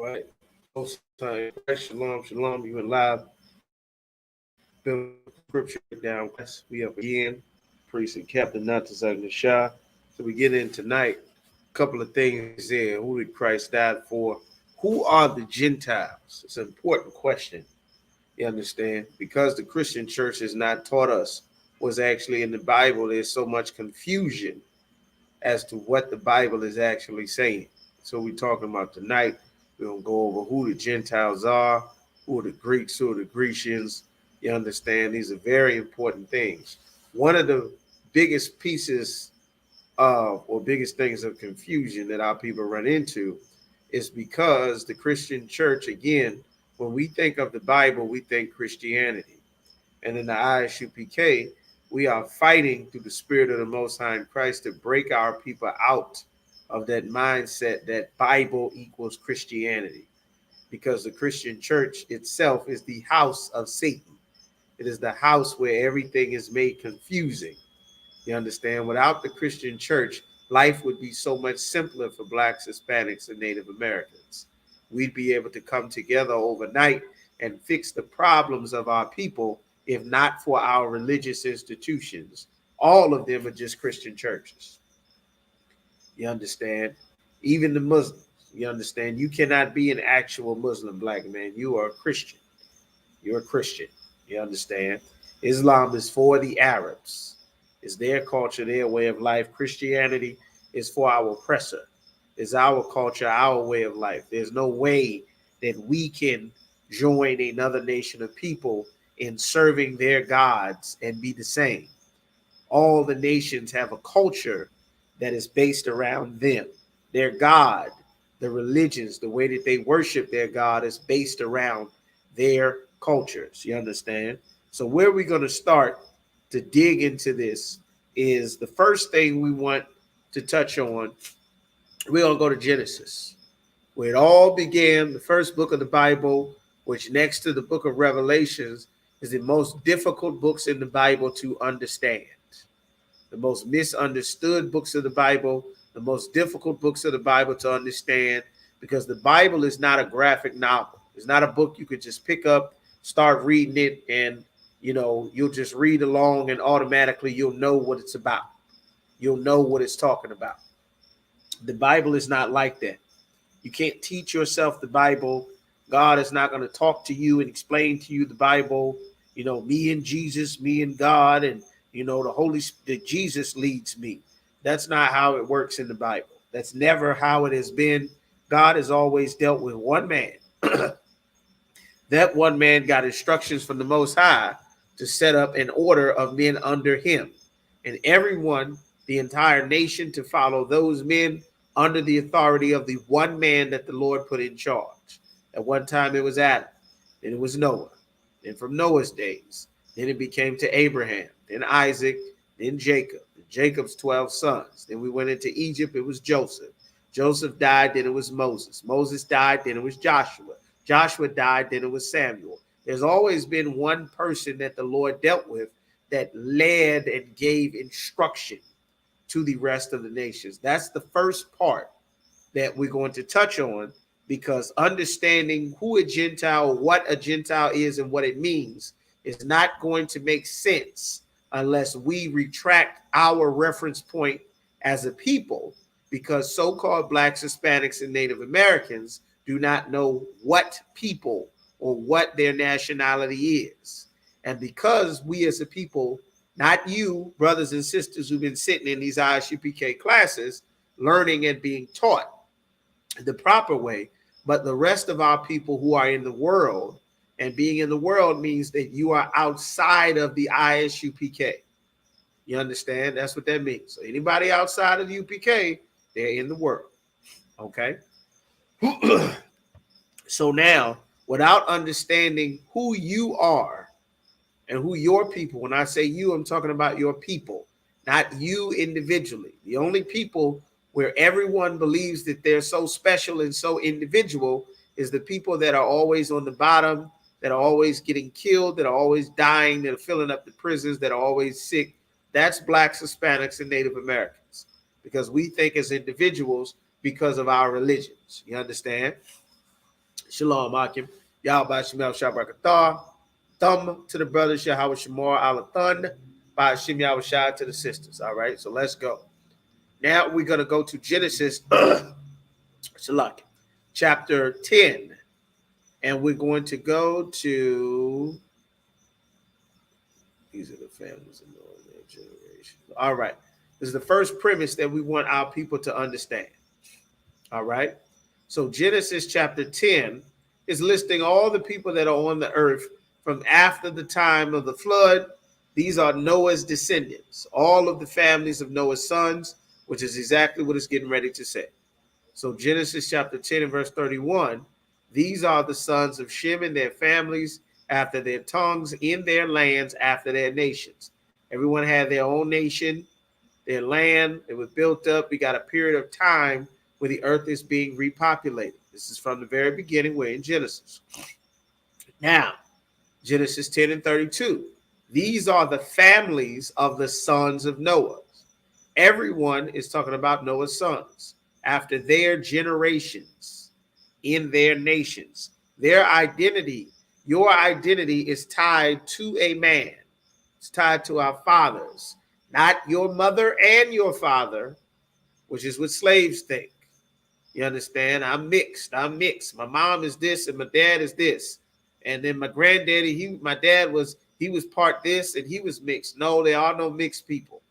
Right. Most time, shalom, shalom. You in live. Biblical scripture down. We up again. Priest and Captain Natazak Nashah. So we get in tonight. A couple of things there. Who did Christ die for? Who are the Gentiles? It's an important question. You understand? Because the Christian church has not taught us what's actually in the Bible. There's so much confusion as to what the Bible is actually saying. So we're talking about tonight. We're going to go over who the Gentiles are, who are the Greeks, who are the Grecians. You understand? These are very important things. One of the biggest pieces of, or biggest things of confusion that our people run into is because the Christian church, again, when we think of the Bible, we think Christianity. And in the Isupk, we are fighting through the Spirit of the Most High in Christ to break our people out of that mindset that Bible equals Christianity, because the Christian church itself is the house of Satan. It is the house where everything is made confusing. You understand? Without the Christian church, life would be so much simpler for Blacks, Hispanics, and Native Americans. We'd be able to come together overnight and fix the problems of our people, if not for our religious institutions. All of them are just Christian churches. You understand? Even the Muslims, you understand? You cannot be an actual Muslim black man. You are a Christian. You're a Christian. You understand? Islam is for the Arabs. It's their culture, their way of life. Christianity is for our oppressor. It's our culture, our way of life. There's no way that we can join another nation of people in serving their gods and be the same. All the nations have a culture that is based around them. Their God, the religions, the way that they worship their God is based around their cultures. You understand? So where we're going to start to dig into this is the first thing we want to touch on. We're going to go to Genesis, where it all began, the first book of the Bible, which next to the book of Revelations is the most difficult books in the Bible to understand. The most misunderstood books of the Bible, the most difficult books of the Bible to understand, because the Bible is not a graphic novel. It's not a book you could just pick up, start reading it, and you'll just read along and automatically you'll know what it's about. You'll know what it's talking about. The Bible is not like that. You can't teach yourself the Bible. God is not going to talk to you and explain to you the Bible. Me and Jesus, me and God, and the Holy Spirit, Jesus leads me. That's not how it works in the Bible. That's never how it has been. God has always dealt with one man. That one man got instructions from the Most High to set up an order of men under him, and everyone, the entire nation, to follow those men under the authority of the one man that the Lord put in charge. At one time it was Adam, then it was Noah, then from Noah's days, then it became to Abraham, then Isaac, then Jacob, Jacob's 12 sons. Then we went into Egypt, it was Joseph. Joseph died, then it was Moses. Moses died, then it was Joshua. Joshua died, then it was Samuel. There's always been one person that the Lord dealt with that led and gave instruction to the rest of the nations. That's the first part that we're going to touch on, because understanding who a Gentile, what a Gentile is, and what it means is not going to make sense unless we retract our reference point as a people, because so-called Blacks, Hispanics, and Native Americans do not know what people or what their nationality is. And because we as a people, not you, brothers and sisters who've been sitting in these Isupk classes, learning and being taught the proper way, but the rest of our people who are in the world, and being in the world means that you are outside of the Isupk. You understand? That's what that means. So anybody outside of the UPK, they're in the world. Okay? So now, without understanding who you are and who your people, when I say you, I'm talking about your people, not you individually. The only people where everyone believes that they're so special and so individual is the people that are always on the bottom, that are always getting killed, that are always dying, that are filling up the prisons, that are always sick. That's Blacks, Hispanics, and Native Americans, because we think as individuals because of our religions. You understand? Shalom, Akim. Yahweh Shemel Shabrakatah. Thumb to the brothers, Yahweh Shemar Alathun. By Shem Yahweh Shai to the sisters. All right, so let's go. Now we're going to go to Genesis, chapter 10. And we're going to go to, these are the families of Noah and their generations. All right, this is the first premise that we want our people to understand. All right, so Genesis chapter 10 is listing all the people that are on the earth from after the time of the flood. These are Noah's descendants, all of the families of Noah's sons, which is exactly what it's getting ready to say. So Genesis chapter 10 and verse 31, these are the sons of Shem and their families after their tongues in their lands after their nations. Everyone had their own nation, their land. It was built up. We got a period of time where the earth is being repopulated. This is from the very beginning. We're in Genesis. Now, Genesis 10 and 32. These are the families of the sons of Noah. Everyone is talking about Noah's sons after their generations in their nations. Their identity, your identity is tied to a man. It's tied to our fathers, not your mother and your father, which is what slaves think. You understand? I'm mixed. My mom is this and my dad is this. And then my granddaddy, my dad was part this and he was mixed. No, there are no mixed people.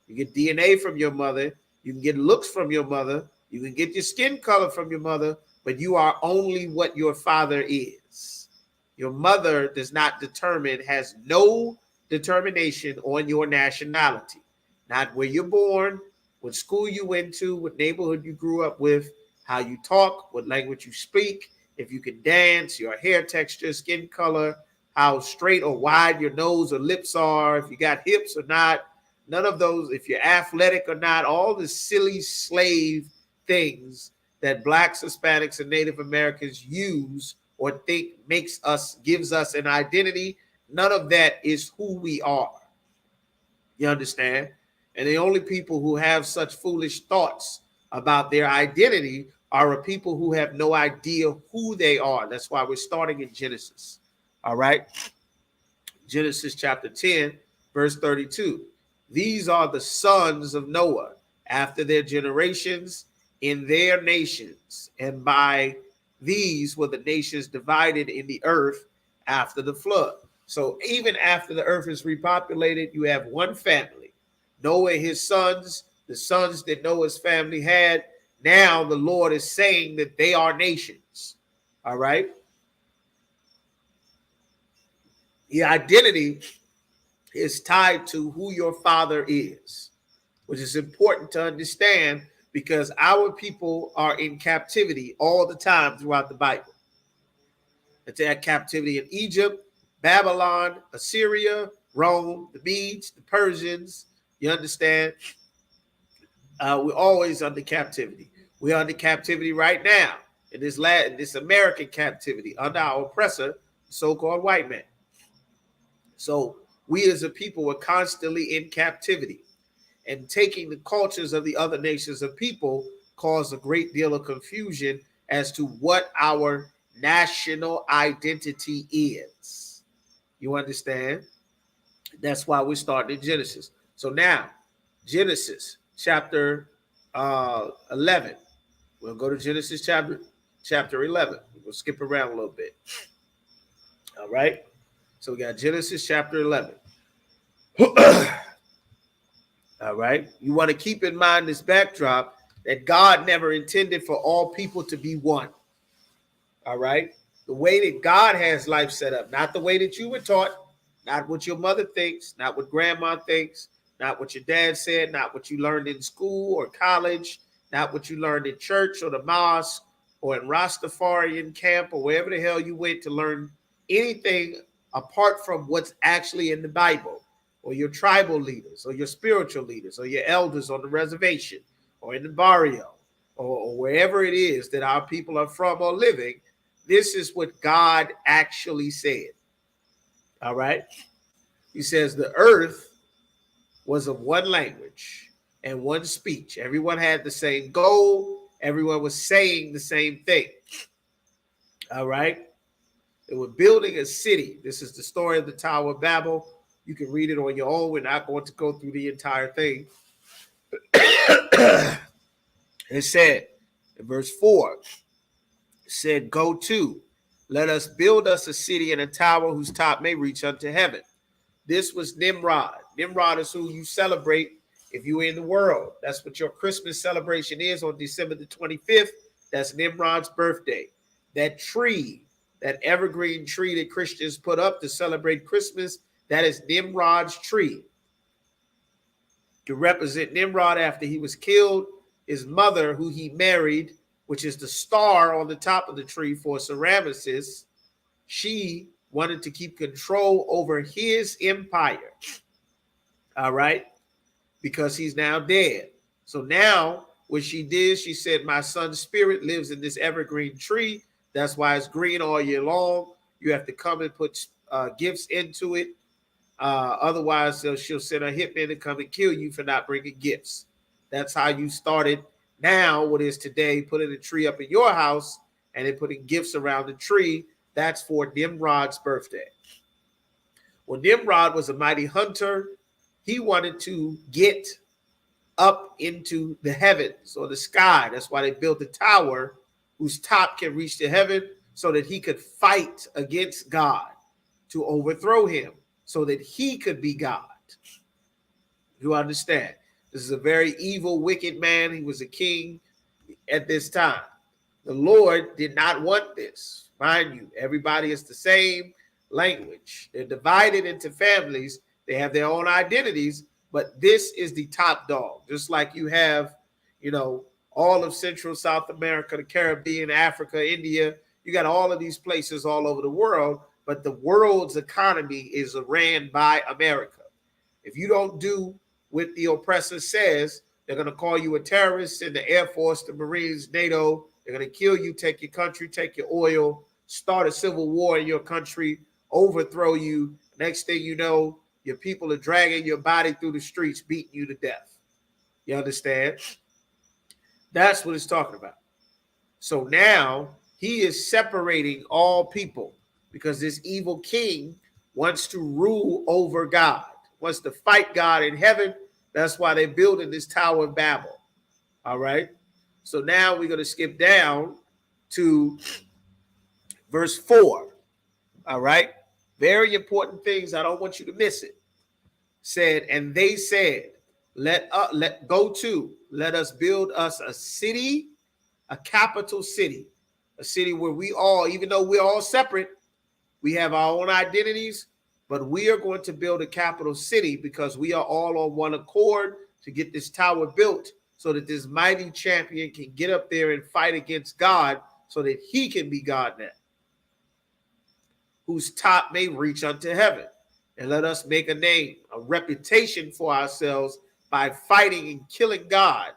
You get DNA from your mother. You can get looks from your mother. You can get your skin color from your mother, but you are only what your father is. Your mother does not determine, has no determination on your nationality. Not where you're born, what school you went to, what neighborhood you grew up with, how you talk, what language you speak, if you can dance, your hair texture, skin color, how straight or wide your nose or lips are, if you got hips or not. None of those, if you're athletic or not, all the silly slave things that Blacks, Hispanics, and Native Americans use or think gives us an identity, none of that is who we are. You understand? And the only people who have such foolish thoughts about their identity are people who have no idea who they are. That's why we're starting in Genesis. All right? Genesis chapter 10, verse 32. These are the sons of Noah after their generations in their nations. And by these were the nations divided in the earth after the flood. So even after the earth is repopulated, you have one family. Noah and his sons, the sons that Noah's family had. Now the Lord is saying that they are nations. All right. The identity is tied to who your father is, which is important to understand because our people are in captivity all the time throughout the Bible. It's at captivity in Egypt, Babylon, Assyria, Rome, the Medes, the Persians. You understand? We're always under captivity. We're under captivity right now in this American captivity under our oppressor, the so-called white man. So we as a people were constantly in captivity, and taking the cultures of the other nations of people caused a great deal of confusion as to what our national identity is. You understand? That's why we're starting in Genesis. So now, Genesis chapter 11. We'll go to Genesis chapter 11. We'll skip around a little bit. All right. So we got Genesis chapter 11. All right. You want to keep in mind this backdrop that God never intended for all people to be one. All right. The way that God has life set up, not the way that you were taught, not what your mother thinks, not what grandma thinks, not what your dad said, not what you learned in school or college, not what you learned in church or the mosque or in Rastafarian camp or wherever the hell you went to learn anything apart from what's actually in the Bible, or your tribal leaders or your spiritual leaders or your elders on the reservation or in the barrio or wherever it is that our people are from or living. This is what God actually said. All right. He says the earth was of one language and one speech. Everyone had the same goal. Everyone was saying the same thing. All right. They were building a city. This is the story of the Tower of Babel. You can read it on your own. We're not going to go through the entire thing. It said in verse 4, it said, "Go to, let us build us a city and a tower whose top may reach unto heaven." This was Nimrod. Nimrod is who you celebrate if you're in the world. That's what your Christmas celebration is on December the 25th. That's Nimrod's birthday. That tree, that evergreen tree that Christians put up to celebrate Christmas, that is Nimrod's tree. To represent Nimrod after he was killed, his mother, who he married, which is the star on the top of the tree for Semiramis, she wanted to keep control over his empire. All right? Because he's now dead. So now what she did, she said, my son's spirit lives in this evergreen tree. That's why it's green all year long. You have to come and put gifts into it. Otherwise, she'll send a hitman to come and kill you for not bringing gifts. That's how you started. Now, what is today, putting a tree up in your house and then putting gifts around the tree, that's for Nimrod's birthday. Well, Nimrod was a mighty hunter. He wanted to get up into the heavens or the sky. That's why they built a tower whose top can reach to heaven so that he could fight against God to overthrow him so that he could be God. You understand? This is a very evil, wicked man. He was a king at this time. The Lord did not want this. Mind you, everybody is the same language. They're divided into families. They have their own identities, but this is the top dog. Just like you have, all of Central, South America, the Caribbean, Africa, India. You got all of these places all over the world, but the world's economy is ran by America. If you don't do what the oppressor says, they're going to call you a terrorist in the Air Force, the Marines, NATO. They're going to kill you, take your country, take your oil, start a civil war in your country, overthrow you. Next thing you know, your people are dragging your body through the streets, beating you to death. You understand? That's what it's talking about. So now he is separating all people because this evil king wants to rule over God, wants to fight God in heaven. That's why they're building this Tower of Babel. All right. So now we're going to skip down to verse 4. All right. Very important things. I don't want you to miss it. Said, and they said, let us build us a city, a capital city, a city where we all, even though we're all separate, we have our own identities, but we are going to build a capital city because we are all on one accord to get this tower built so that this mighty champion can get up there and fight against God so that he can be God now, whose top may reach unto heaven. And let us make a name, a reputation for ourselves by fighting and killing God,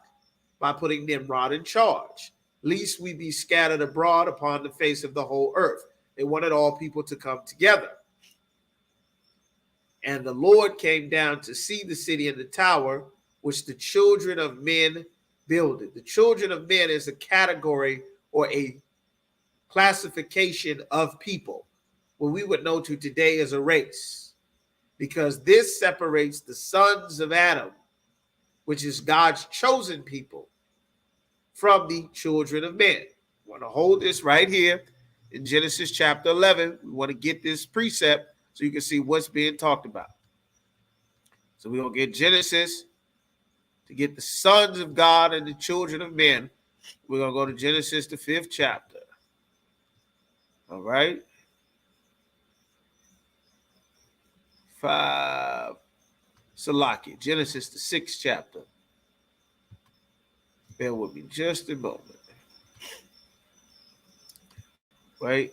by putting Nimrod in charge, lest we be scattered abroad upon the face of the whole earth. They wanted all people to come together. And the Lord came down to see the city and the tower, which the children of men builded. The children of men is a category or a classification of people, what we would know to today as a race, because this separates the sons of Adam, which is God's chosen people, from the children of men. I want to hold this right here in Genesis chapter 11. We want to get this precept so you can see what's being talked about. So we're going to get Genesis to get the sons of God and the children of men. We're going to go to Genesis, the 5th chapter. All right. 5. Salaki. Genesis, the 6th chapter. Bear with me just a moment. Right.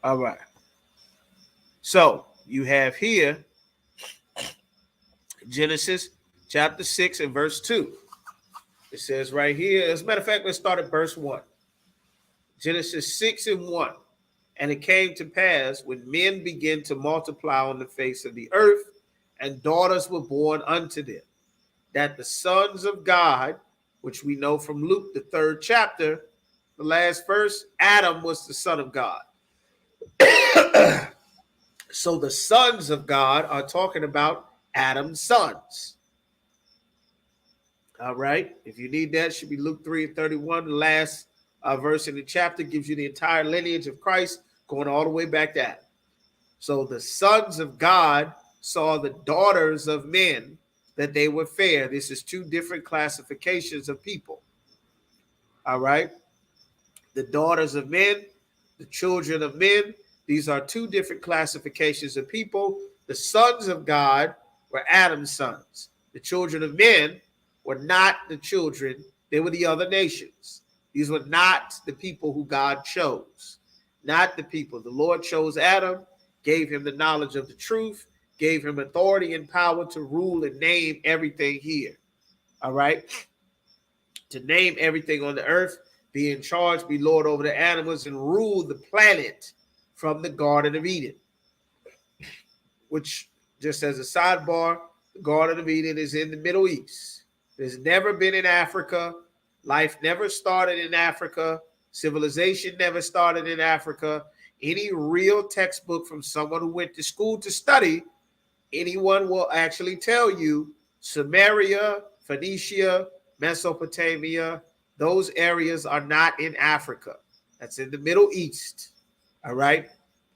All right. So you have here Genesis chapter 6 and verse 2. It says right here, as a matter of fact, let's start at verse 1. Genesis 6 and 1. And it came to pass when men began to multiply on the face of the earth, and daughters were born unto them, that the sons of God which we know from Luke, the 3rd chapter, the last verse, Adam was the son of God. So the sons of God are talking about Adam's sons. All right. If you need that, it should be Luke 3:31. The last verse in the chapter gives you the entire lineage of Christ going all the way back to Adam. So the sons of God saw the daughters of men that they were fair. This is 2 different classifications of people. All right. The daughters of men, the children of men. These are 2 different classifications of people. The sons of God were Adam's sons. The children of men were not the children. They were the other nations. These were not the people who God chose. Not the people. The Lord chose Adam, gave him the knowledge of the truth, gave him authority and power to rule and name everything here. All right? To name everything on the earth, be in charge, be Lord over the animals, and rule the planet from the Garden of Eden. Which, just as a sidebar, the Garden of Eden is in the Middle East. It's never been in Africa. Life never started in Africa. Civilization never started in Africa. Any real textbook from someone who went to school to study, anyone will actually tell you Samaria, Phoenicia, Mesopotamia, those areas are not in Africa. That's in the Middle East. All right.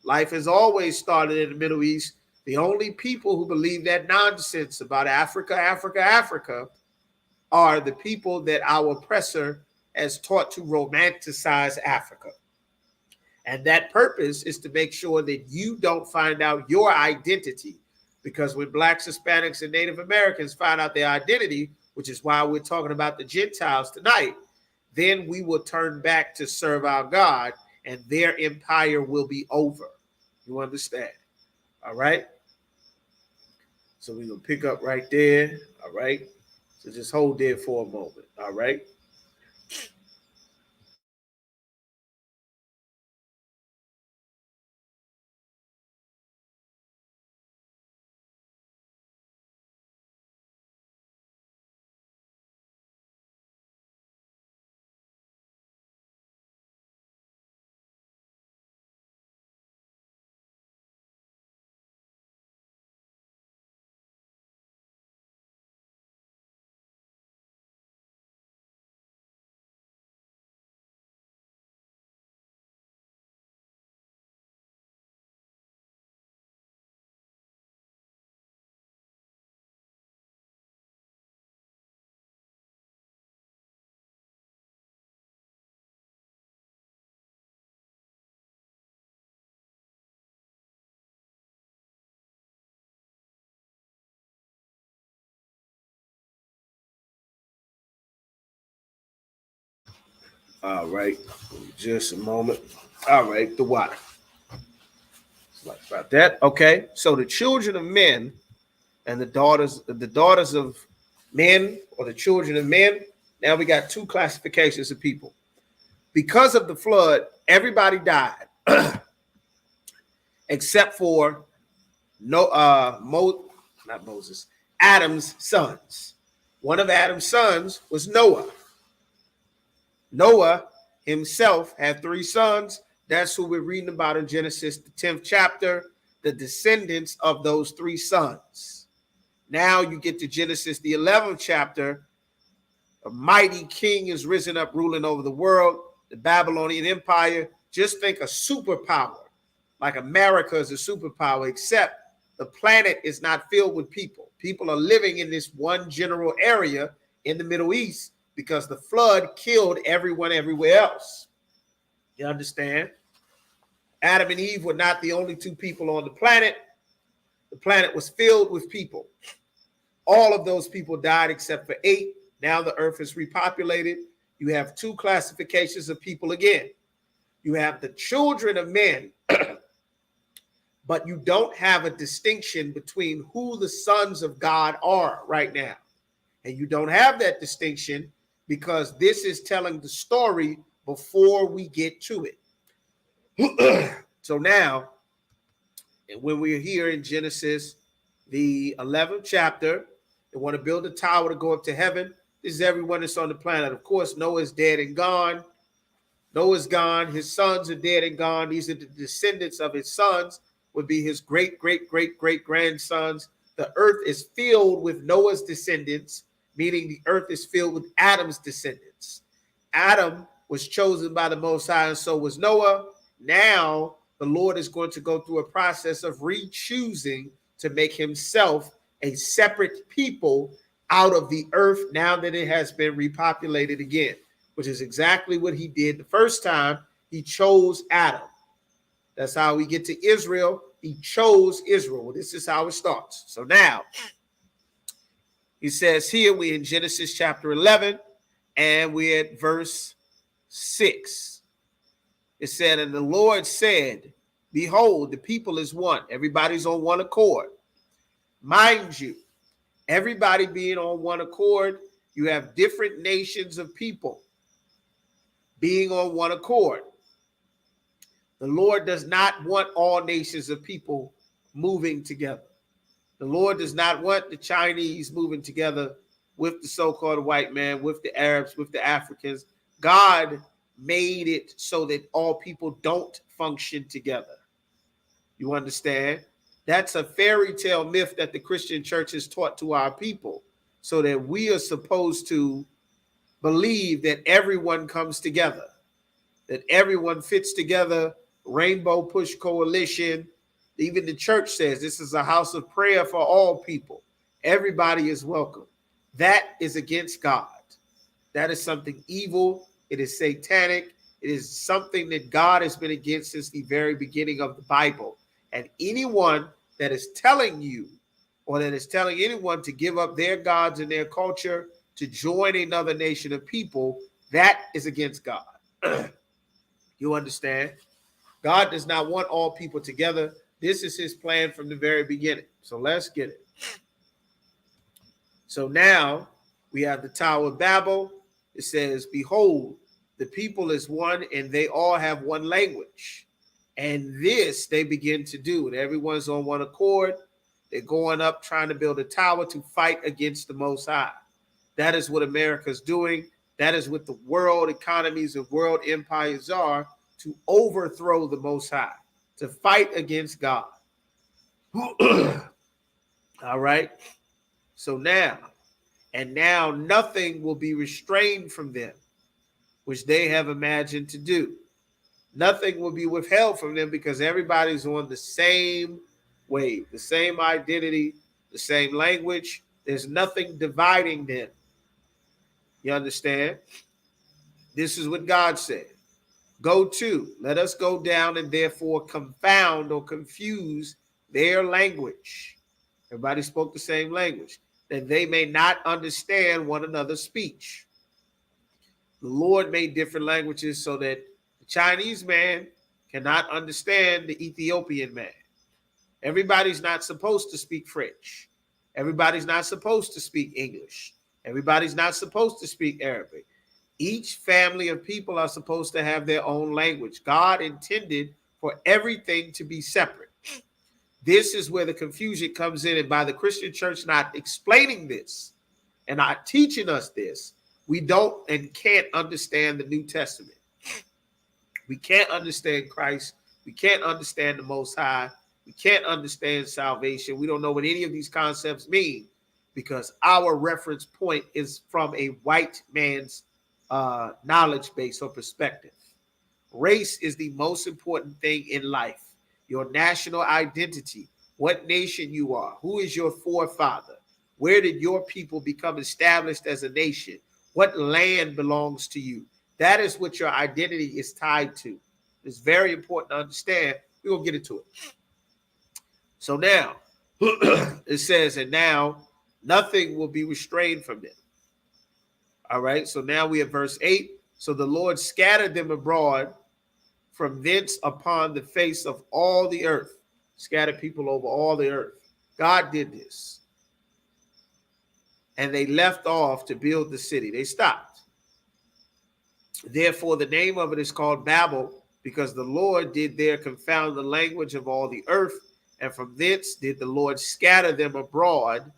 Life has always started in the Middle East. The only people who believe that nonsense about Africa are the people that our oppressor has taught to romanticize Africa. And that purpose is to make sure that you don't find out your identity. Because when Blacks, Hispanics, and Native Americans find out their identity, which is why we're talking about the Gentiles tonight, then we will turn back to serve our God and their empire will be over. You understand? All right? So we're going to pick up right there. All right? So just hold there for a moment. All right? All right. Just a moment. All right. The water. Like about that. Okay. So the children of men and the daughters of men, or the children of men. Now we got 2 classifications of people. Because of the flood, everybody died except for not Moses, Adam's sons. One of Adam's sons was Noah. Noah himself had 3 sons. That's who we're reading about in Genesis, the 10th chapter, the descendants of those 3 sons. Now you get to Genesis, the 11th chapter. A mighty king is risen up, ruling over the world, the Babylonian Empire. Just think a superpower, like America is a superpower, except the planet is not filled with people. People are living in this one general area in the Middle East because the flood killed everyone everywhere else. You understand? Adam and Eve were not the only 2 people on the planet. The planet was filled with people. All of those people died except for 8. Now the earth is repopulated. You have 2 classifications of people again. You have the children of men, but you don't have a distinction between who the sons of God are right now. And you don't have that distinction because this is telling the story before we get to it. So now, when we're here in Genesis, the 11th chapter, they want to build a tower to go up to heaven. This is everyone that's on the planet. Of course, Noah's dead and gone. Noah's gone. His sons are dead and gone. These are the descendants of his sons, would be his great, great, great, great grandsons. The earth is filled with Noah's descendants, meaning the earth is filled with Adam's descendants. Adam was chosen by the Most High, and so was Noah. Now, the Lord is going to go through a process of re-choosing to make himself a separate people out of the earth now that it has been repopulated again, which is exactly what he did the first time. He chose Adam. That's how we get to Israel. He chose Israel. Well, this is how it starts. So now, he says here, we're in Genesis chapter 11, and we're at verse 6. It said, and the Lord said, behold, the people is one. Everybody's on one accord. Mind you, everybody being on one accord, you have different nations of people being on one accord. The Lord does not want all nations of people moving together. The Lord does not want the Chinese moving together with the so-called white man, with the Arabs, with the Africans. God made it so that all people don't function together. You understand? That's a fairy tale myth that the Christian church has taught to our people, so that we are supposed to believe that everyone comes together, that everyone fits together. Rainbow Push Coalition. Even the church says this is a house of prayer for all people. Everybody is welcome. That is against God. That is something evil. It is satanic. It is something that God has been against since the very beginning of the Bible. And anyone that is telling you, or that is telling anyone to give up their gods and their culture to join another nation of people, that is against God. You understand? God does not want all people together. This is his plan from the very beginning. So let's get it. So now we have the Tower of Babel. It says, behold, the people is one, and they all have one language. And this they begin to do. And everyone's on one accord. They're going up trying to build a tower to fight against the Most High. That is what America's doing. That is what the world economies and world empires are, to overthrow the Most High, to fight against God. All right. So now nothing will be restrained from them, which they have imagined to do. Nothing will be withheld from them, because everybody's on the same wave, the same identity, the same language. There's nothing dividing them. You understand? This is what God said. Go to, let us go down and therefore confound or confuse their language. Everybody spoke the same language, that they may not understand one another's speech. The Lord made different languages so that the Chinese man cannot understand the Ethiopian man. Everybody's not supposed to speak French. Everybody's not supposed to speak English. Everybody's not supposed to speak Arabic. Each family of people are supposed to have their own language. God intended for everything to be separate. This is where the confusion comes in. And by the Christian church not explaining this and not teaching us this, we don't and can't understand the New Testament. We can't understand Christ. We can't understand the Most High. We can't understand salvation. We don't know what any of these concepts mean, because our reference point is from a white man's knowledge base or perspective. Race is the most important thing in life. Your national identity, what nation you are, who is your forefather, where did your people become established as a nation, what land belongs to you. That is what your identity is tied to. It's very important to understand. We're going to get into it. So now, it says, and now nothing will be restrained from them. All right, so now we have verse 8. So the Lord scattered them abroad from thence upon the face of all the earth. Scattered people over all the earth. God did this. And they left off to build the city. They stopped. Therefore, the name of it is called Babel, because the Lord did there confound the language of all the earth. And from thence did the Lord scatter them abroad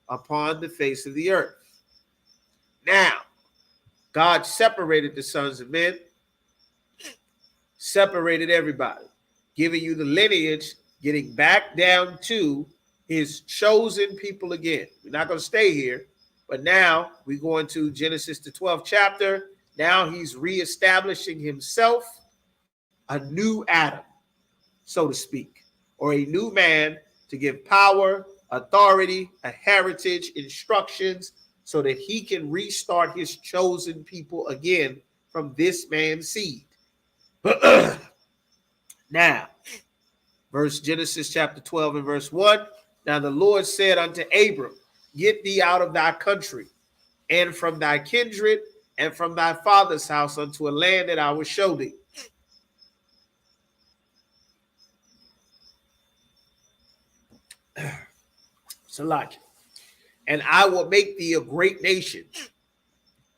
upon the face of the earth. Now, God separated the sons of men, separated everybody, giving you the lineage, getting back down to his chosen people again. We're not going to stay here, but now we go into Genesis, the 12th chapter. Now he's reestablishing himself, a new Adam, so to speak, or a new man to give power, authority, a heritage, instructions, so that he can restart his chosen people again from this man's seed. Now, Genesis chapter 12 and verse 1. Now the Lord said unto Abram, get thee out of thy country and from thy kindred and from thy father's house unto a land that I will show thee. Salaki. And I will make thee a great nation.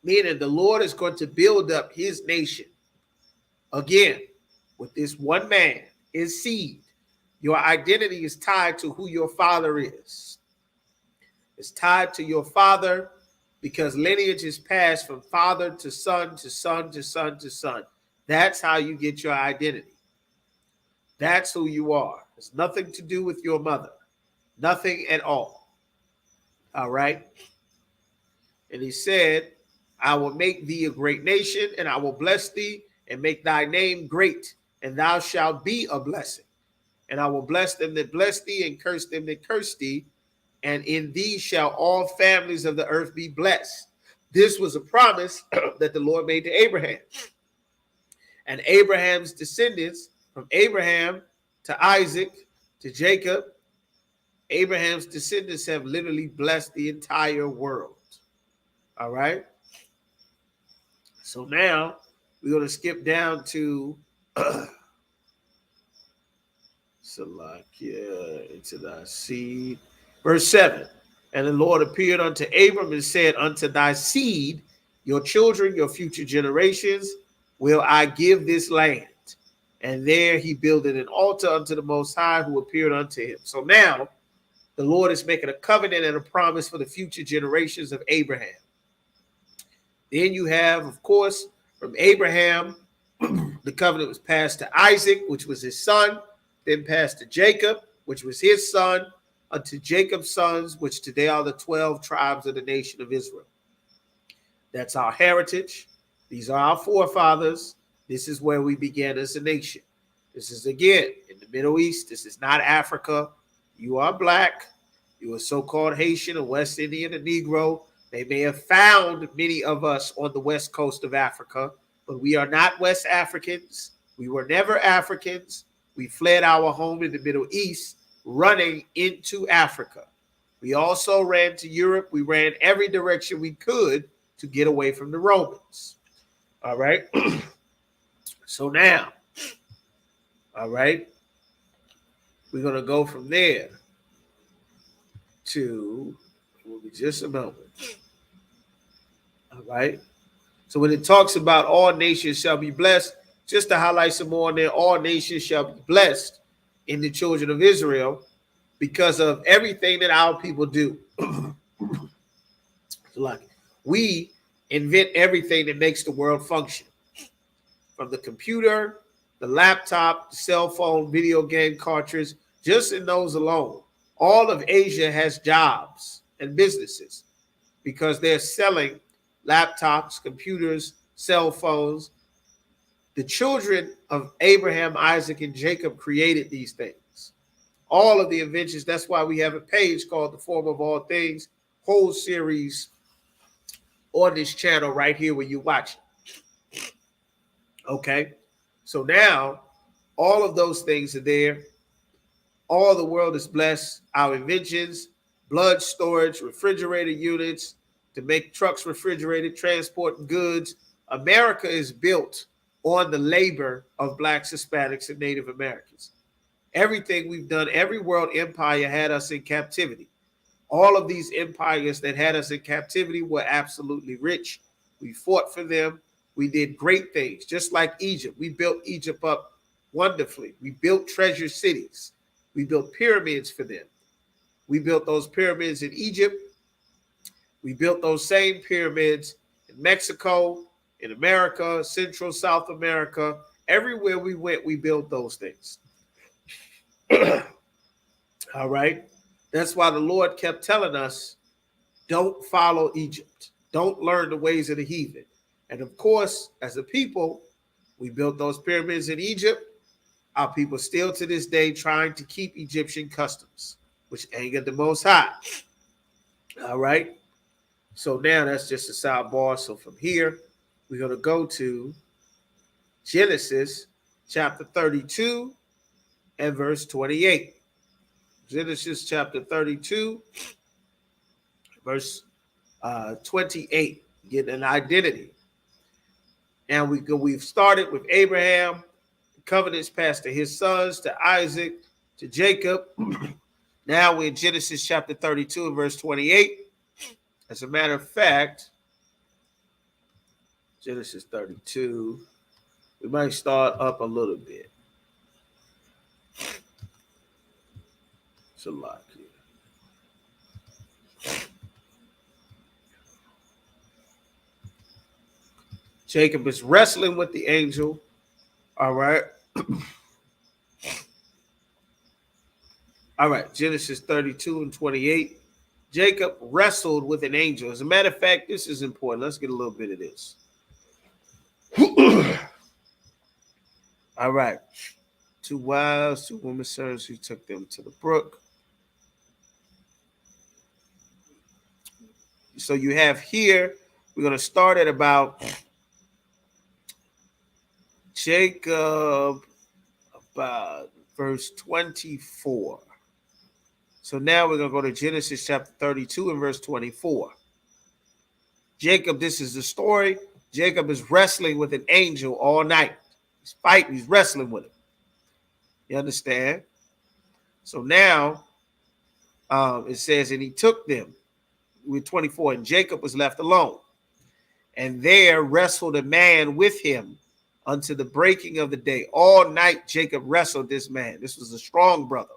Meaning the Lord is going to build up his nation again with this one man, his seed. Your identity is tied to who your father is. It's tied to your father because lineage is passed from father to son to son to son to son. That's how you get your identity. That's who you are. It's nothing to do with your mother. Nothing at all. All right. And he said, I will make thee a great nation, and I will bless thee and make thy name great, and thou shalt be a blessing. And I will bless them that bless thee and curse them that curse thee. And in thee shall all families of the earth be blessed. This was a promise that the Lord made to Abraham. And Abraham's descendants, from Abraham to Isaac to Jacob, Abraham's descendants have literally blessed the entire world. All right. So now we're going to skip down to Salakia into thy seed. Verse 7. And the Lord appeared unto Abram and said, unto thy seed, your children, your future generations, will I give this land. And there he builded an altar unto the Most High, who appeared unto him. So now the Lord is making a covenant and a promise for the future generations of Abraham. Then you have, of course, from Abraham, the covenant was passed to Isaac, which was his son, then passed to Jacob, which was his son, unto Jacob's sons, which today are the 12 tribes of the nation of Israel. That's our heritage. These are our forefathers. This is where we began as a nation. This is, again, in the Middle East. This is not Africa. You are black. You are so-called Haitian or West Indian or Negro. They may have found many of us on the west coast of Africa, but we are not West Africans. We were never Africans. We fled our home in the Middle East, running into Africa. We also ran to Europe. We ran every direction we could to get away from the Romans. All right. So now, all right, we're going to go from there to, will be just a moment. All right. So when it talks about all nations shall be blessed, just to highlight some more on there, all nations shall be blessed in the children of Israel because of everything that our people do. Like, we invent everything that makes the world function. From the computer, the laptop, the cell phone, video game cartridge, just in those alone. All of Asia has jobs and businesses because they're selling laptops, computers, cell phones. The children of Abraham, Isaac, and Jacob created these things. All of the inventions. That's why we have a page called The Form of All Things, whole series on this channel right here where you watch it. Okay. So now all of those things are there. All the world is blessed. Our inventions, blood storage, refrigerator units to make trucks refrigerated, transporting goods. America is built on the labor of blacks, Hispanics, and Native Americans. Everything we've done, every world empire had us in captivity. All of these empires that had us in captivity were absolutely rich. We fought for them. We did great things, just like Egypt. We built Egypt up wonderfully. We built treasure cities. We built pyramids for them. We built those pyramids in Egypt. We built those same pyramids in Mexico, in America, Central, South America. Everywhere we went, we built those things. All right. That's why the Lord kept telling us, don't follow Egypt. Don't learn the ways of the heathen. And of course, as a people, we built those pyramids in Egypt. Our people still to this day trying to keep Egyptian customs, which angered the Most High. All right. So now that's just a sidebar. So from here, we're going to go to Genesis chapter 32 and verse 28. Genesis chapter 32, verse 28, get an identity. And we've started with Abraham, the covenants passed to his sons, to Isaac, to Jacob. Now we're in Genesis chapter 32 and verse 28. As a matter of fact, Genesis 32, we might start up a little bit. It's a lot here. Jacob is wrestling with the angel. All right. All right. Genesis 32 and 28. Jacob wrestled with an angel. As a matter of fact, this is important. Let's get a little bit of this. All right. 2 wives, 2 women servants, who took them to the brook. So you have here, we're going to start at about Jacob, about verse 24. So now we're going to go to Genesis chapter 32 and verse 24. Jacob, this is the story. Jacob is wrestling with an angel all night. He's fighting, he's wrestling with him. You understand? So now it says, and he took them with 24, and Jacob was left alone. And there wrestled a man with him unto the breaking of the day. All night Jacob wrestled this man. This was a strong brother.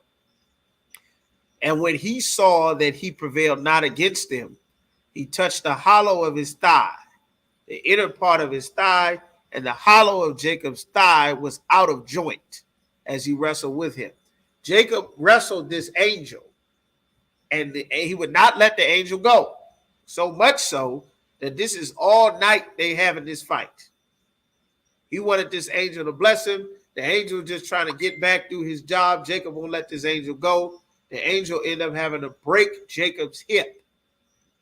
And when he saw that he prevailed not against him, he touched the hollow of his thigh, the inner part of his thigh, and the hollow of Jacob's thigh was out of joint as he wrestled with him. Jacob wrestled this angel, and he would not let the angel go. So much so that this is all night they having this fight. He wanted this angel to bless him. The angel just trying to get back, do his job. Jacob won't let this angel go. The angel ended up having to break Jacob's hip.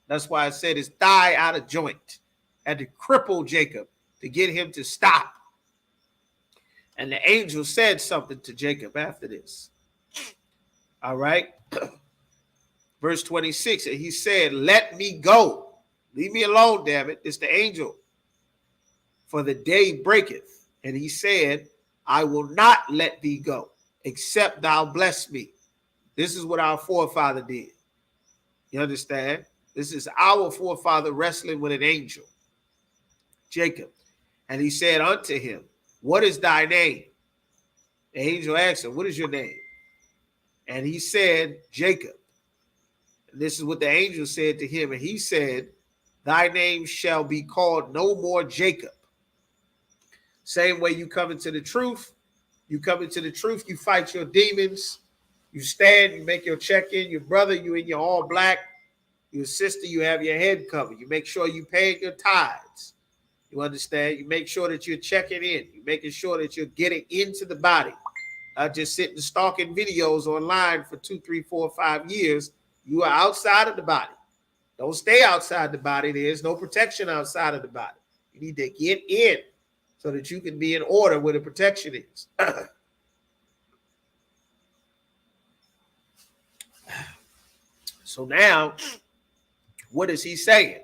That's why I said his thigh out of joint. Had to cripple Jacob to get him to stop. And the angel said something to Jacob after this. All right. Verse 26, and he said, let me go. Leave me alone, damn it. It's the angel. For the day breaketh. And he said, I will not let thee go, except thou bless me. This is what our forefather did. You understand? This is our forefather wrestling with an angel, Jacob. And he said unto him, what is thy name? The angel asked him, what is your name? And he said, Jacob. And this is what the angel said to him. And he said, thy name shall be called no more Jacob. Same way you come into the truth. You come into the truth, you fight your demons. You stand, you make your check-in. Your brother, you in your all black. Your sister, you have your head covered. You make sure you pay your tithes. You understand? You make sure that you're checking in. You're making sure that you're getting into the body. Not just sitting stalking videos online for 2, 3, 4, 5 years. You are outside of the body. Don't stay outside the body. There's no protection outside of the body. You need to get in so that you can be in order where the protection is. So now, what is he saying?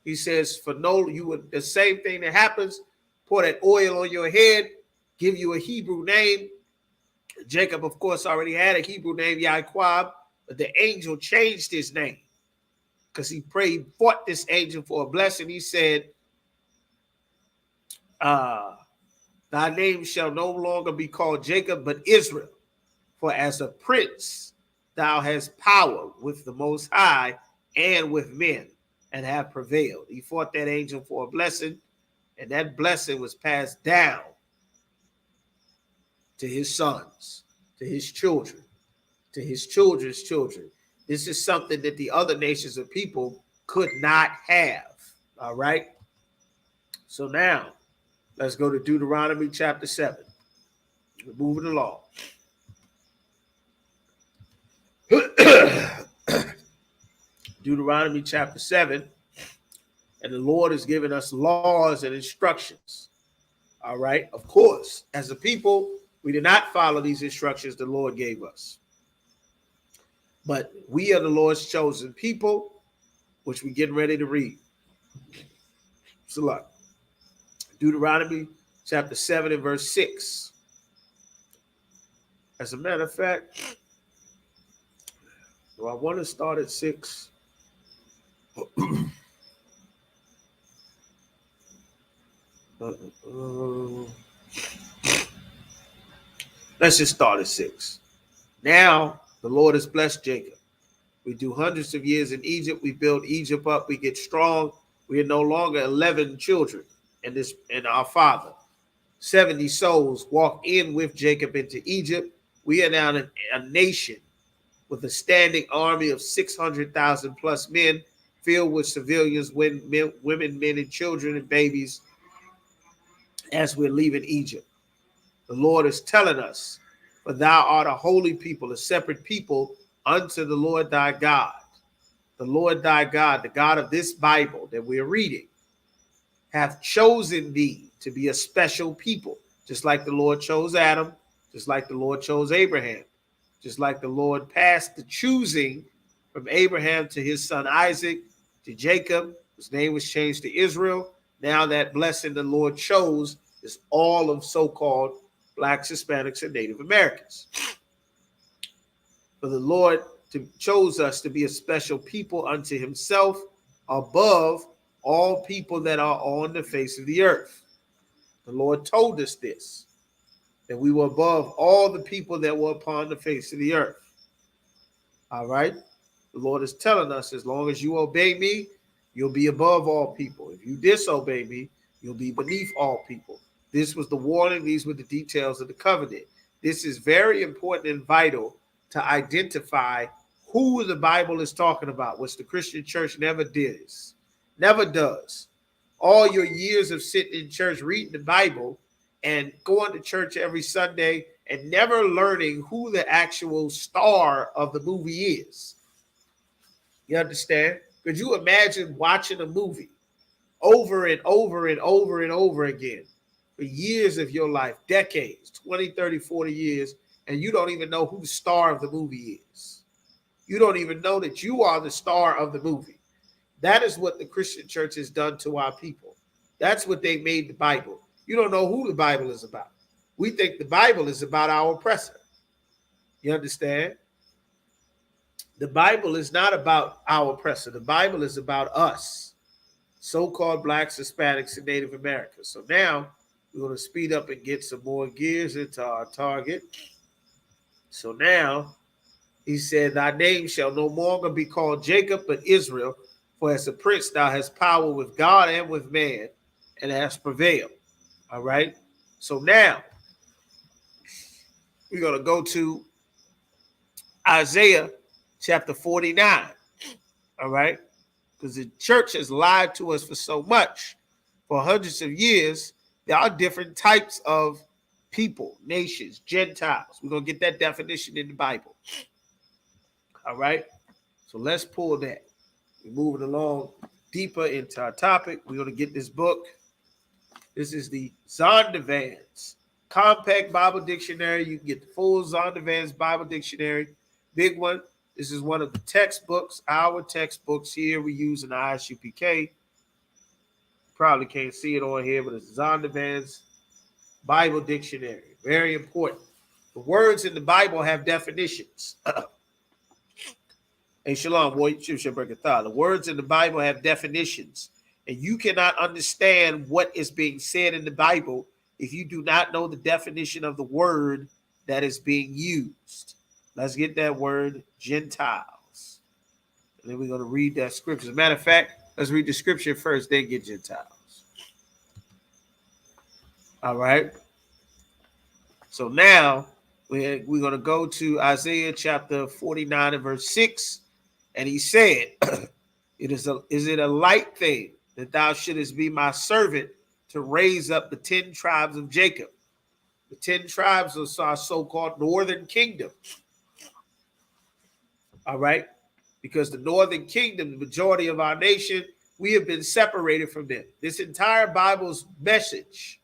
He says, for no, you would, the same thing that happens, pour that oil on your head, give you a Hebrew name. Jacob, of course, already had a Hebrew name, Yaquab, but the angel changed his name because he prayed, fought this angel for a blessing. He said, thy name shall no longer be called Jacob, but Israel. For as a prince, thou hast power with the Most High and with men. and have prevailed. He fought that angel for a blessing, and that blessing was passed down to his sons, to his children, to his children's children. This is something that the other nations of people could not have. All right. So now let's go to Deuteronomy chapter 7. We're moving along. Deuteronomy chapter 7. And the Lord has given us laws and instructions. All right. Of course, as a people, we did not follow these instructions the Lord gave us. But we are the Lord's chosen people, which we're getting ready to read. So look, Deuteronomy chapter 7 and verse 6. As a matter of fact, I want to start at 6. Let's just start at 6. Now the Lord has blessed Jacob. We do hundreds of years in Egypt. We build Egypt up. We get strong. We are no longer 11 children and our father. 70 souls walk in with Jacob into Egypt. We are now a nation with a standing army of 600,000 plus men, filled with civilians, women, men, and children and babies as we're leaving Egypt. The Lord is telling us, for thou art a holy people, a separate people unto the Lord thy God. The Lord thy God, the God of this Bible that we're reading, hath chosen thee to be a special people, just like the Lord chose Adam, just like the Lord chose Abraham, just like the Lord passed the choosing from Abraham to his son Isaac, to Jacob, whose name was changed to Israel. Now that blessing the Lord chose is all of so-called Blacks, Hispanics, and Native Americans. For the Lord chose us to be a special people unto himself, above all people that are on the face of the earth. The Lord told us this, that we were above all the people that were upon the face of the earth. All right? The Lord is telling us, as long as you obey me, you'll be above all people. If you disobey me, you'll be beneath all people. This was the warning. These were the details of the covenant. This is very important and vital to identify who the Bible is talking about, which the Christian church never does. All your years of sitting in church reading the Bible and going to church every Sunday and never learning who the actual star of the movie is. You understand? Could you imagine watching a movie over and over and over and over again for years of your life, decades, 20, 30, 40 years, and you don't even know who the star of the movie is? You don't even know that you are the star of the movie. That is what the Christian church has done to our people. That's what they made the Bible. You don't know who the Bible is about. We think the Bible is about our oppressor. You understand? The Bible is not about our oppressor. The Bible is about us, so-called Blacks, Hispanics, and Native Americans. So now we're going to speed up and get some more gears into our target. So now he said, thy name shall no longer be called Jacob, but Israel, for as a prince thou hast power with God and with man, and hast prevailed. All right? So now we're going to go to Isaiah chapter 49. All right? Because the church has lied to us for so much. For hundreds of years, there are different types of people, nations, Gentiles. We're going to get that definition in the Bible. All right? So let's pull that. We're moving along deeper into our topic. We're going to get this book. This is the Zondervan's Compact Bible Dictionary. You can get the full Zondervan's Bible Dictionary. Big one. This is one of the textbooks, our textbooks here we use in the Isupk. Probably can't see it on here, but it's Zondervan's Bible Dictionary. Very important. The words in the Bible have definitions. Hey, shalom, boy. The words in the Bible have definitions, and you cannot understand what is being said in the Bible if you do not know the definition of the word that is being used. Let's get that word, Gentiles. And then we're going to read that scripture. As a matter of fact, Let's read the scripture first, then get Gentiles. All right. So now we're going to go to Isaiah chapter 49 and verse 6. And he said, is it a light thing that thou shouldest be my servant to raise up the 10 tribes of Jacob? The 10 tribes of our so-called northern kingdom. All right. Because the northern kingdom, the majority of our nation, we have been separated from them. This entire Bible's message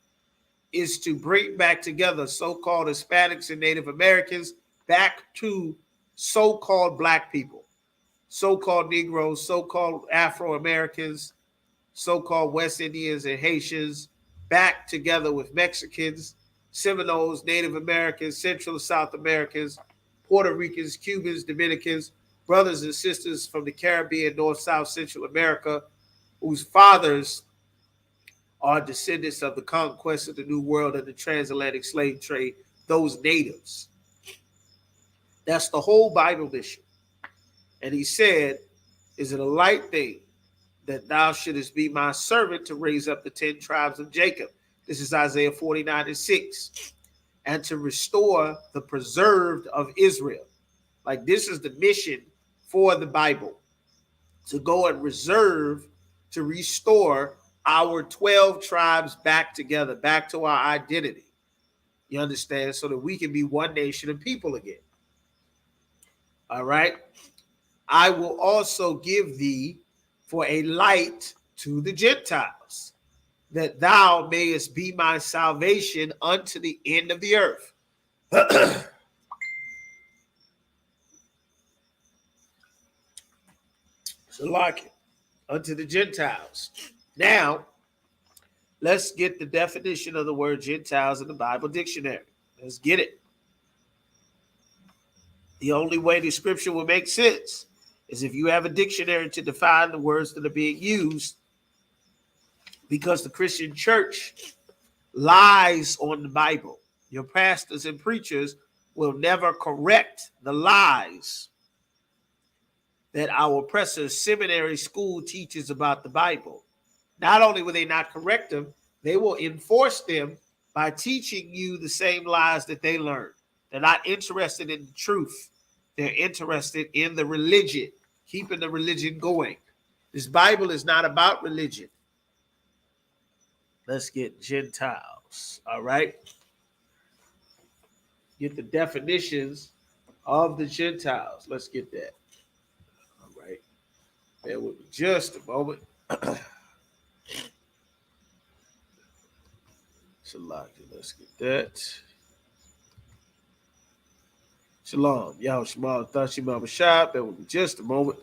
is to bring back together so-called Hispanics and Native Americans back to so-called black people, so-called Negroes, so-called Afro-Americans, so-called West Indians and Haitians, back together with Mexicans, Seminoles, Native Americans, Central and South Americans, Puerto Ricans, Cubans, Dominicans, brothers and sisters from the Caribbean, North, South, Central America, whose fathers are descendants of the conquest of the New World and the transatlantic slave trade, those natives. That's the whole Bible mission. And he said, is it a light thing that thou shouldest be my servant to raise up the 10 tribes of Jacob? This is Isaiah 49 and 6. And to restore the preserved of Israel. Like, this is the mission for the Bible. To go and to restore our 12 tribes back together, back to our identity. You understand? So that we can be one nation of people again. All right. I will also give thee for a light to the Gentiles, that thou mayest be my salvation unto the end of the earth. So like it, unto the Gentiles. Now, let's get the definition of the word Gentiles in the Bible dictionary. Let's get it. The only way the scripture will make sense is if you have a dictionary to define the words that are being used, because the Christian church lies on the Bible. Your pastors and preachers will never correct the lies that our oppressor seminary school teaches about the Bible. Not only will they not correct them, they will enforce them by teaching you the same lies that they learned. They're not interested in the truth. They're interested in the religion, keeping the religion going. This Bible is not about religion. Let's get Gentiles, all right? Get the definitions of the Gentiles. Let's get that. All right. Bear with me just a moment. Select it. Let's get that. Shalom. Y'all Shema Thashi Mama Shah. Bear with me just a moment.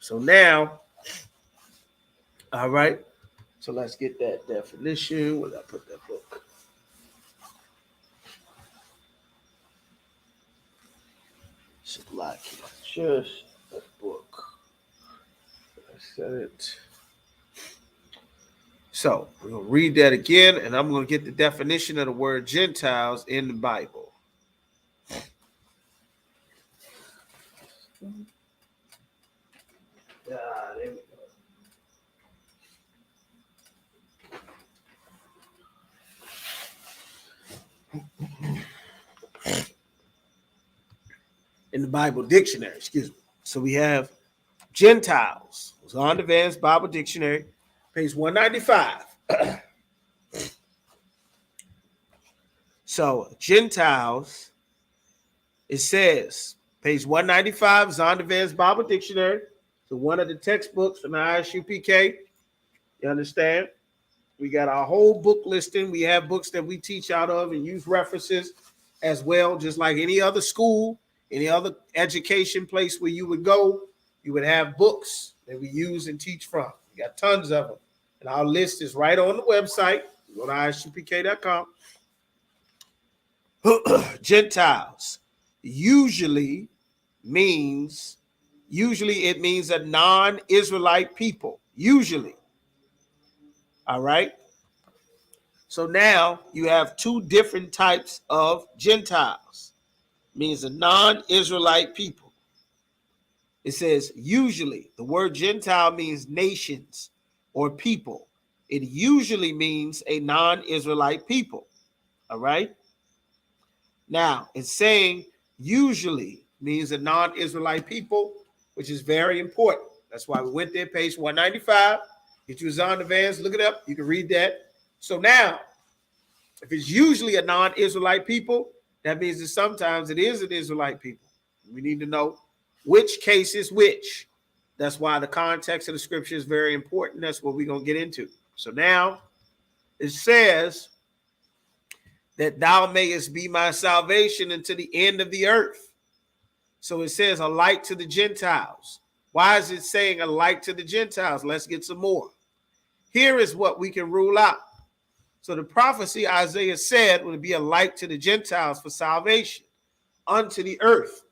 So now, all right. So let's get that definition. Where did I put that book? Supply just that book. I said it. So we're going to read that again, and I'm going to get the definition of the word Gentiles in the Bible. There we go. In the Bible dictionary, excuse me. So we have Gentiles. It's on the Advanced Bible Dictionary, page 195. So Gentiles, it says, page 195 is on the Advanced Bible Dictionary. So one of the textbooks from the Isupk. You understand? We got our whole book listing. We have books that we teach out of and use references as well, just like any other school, any other education place where you would go, you would have books that we use and teach from. We got tons of them. And our list is right on the website. Go to isupk.com. Gentiles usually it means a non-Israelite people. Usually. All right. So now you have two different types of Gentiles. It means a non-Israelite people. It says usually. The word Gentile means nations or people. It usually means a non-Israelite people. All right. Now it's saying usually means a non-Israelite people, which is very important. That's why we went there, page 195. Get you a Zonda Vans, look it up. You can read that. So now, if it's usually a non-Israelite people, that means that sometimes it is an Israelite people. We need to know which case is which. That's why the context of the scripture is very important. That's what we're going to get into. So now it says that thou mayest be my salvation unto the end of the earth. So it says a light to the Gentiles. Why is it saying a light to the Gentiles? Let's get some more. Here is what we can rule out. So the prophecy Isaiah said would be a light to the Gentiles for salvation unto the earth.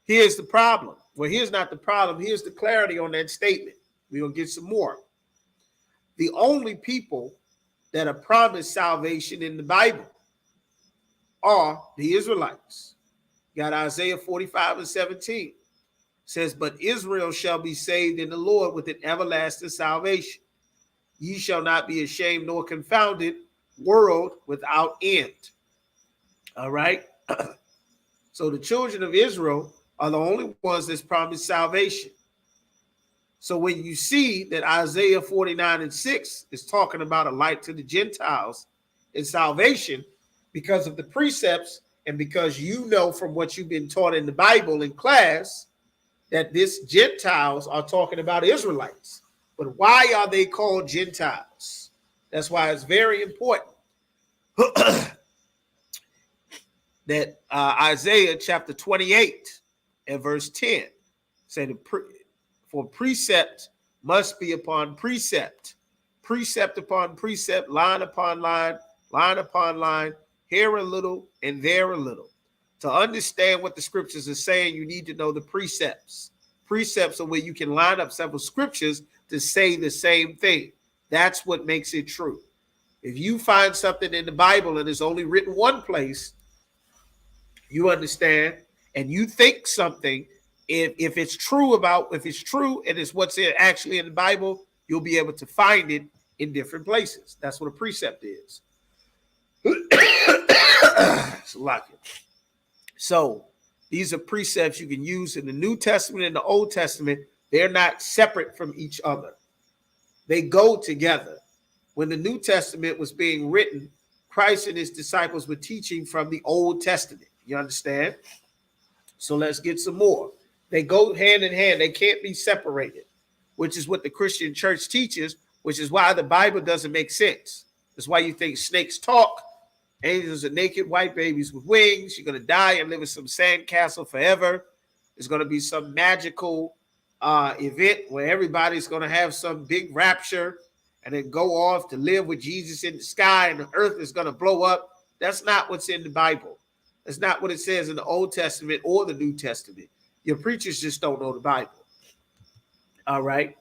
Here's the problem. Well, here's not the problem. Here's the clarity on that statement. We're going to get some more. The only people that are promised salvation in the Bible are the Israelites. You got Isaiah 45:17. It says, but Israel shall be saved in the Lord with an everlasting salvation. Ye shall not be ashamed nor confounded, world without end. All right. So the children of Israel are the only ones that's promised salvation. So when you see that Isaiah 49:6 is talking about a light to the Gentiles in salvation because of the precepts and because you know from what you've been taught in the Bible in class that this Gentiles are talking about Israelites. But why are they called Gentiles? That's why it's very important that Isaiah chapter 28 and verse 10 say for precept must be upon precept, precept upon precept, line upon line, line upon line, here a little and there a little. To understand what the scriptures are saying, you need to know the precepts. Precepts are where you can line up several scriptures to say the same thing. That's what makes it true. If you find something in the Bible and it's only written one place, you understand, and you think something, if it's true and it's what's actually in the Bible, you'll be able to find it in different places. That's what a precept is. So these are precepts you can use in the New Testament and the Old Testament. They're not separate from each other. They go together. When the New Testament was being written, Christ and his disciples were teaching from the Old Testament. You understand? So let's get some more. They go hand in hand. They can't be separated, which is what the Christian church teaches, which is why the Bible doesn't make sense. That's why you think snakes talk. Angels are naked white babies with wings. You're going to die and live in some sandcastle forever. There's going to be some magical event where everybody's going to have some big rapture and then go off to live with Jesus in the sky and the earth is going to blow up. That's not what's in the Bible. That's not what it says in the Old Testament or the New Testament. Your preachers just don't know the Bible. All right.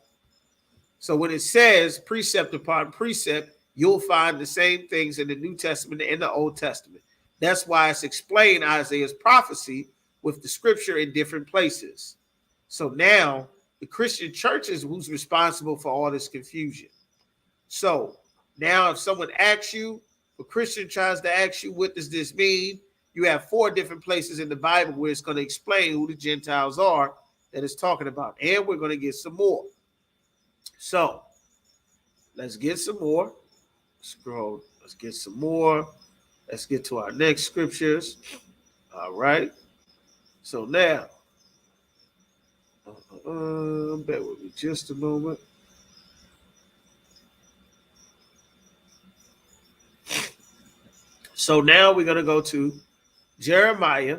So when it says precept upon precept, you'll find the same things in the New Testament and the Old Testament. That's why it's explained Isaiah's prophecy with the scripture in different places. So now the Christian church is who's responsible for all this confusion. So now if someone asks you, a Christian tries to ask you, what does this mean? You have 4 different places in the Bible where it's going to explain who the Gentiles are that it's talking about. And we're going to get some more. So let's get some more. Scroll. Let's get some more. Let's get to our next scriptures. All right. So now, bear with me just a moment. So now we're going to go to Jeremiah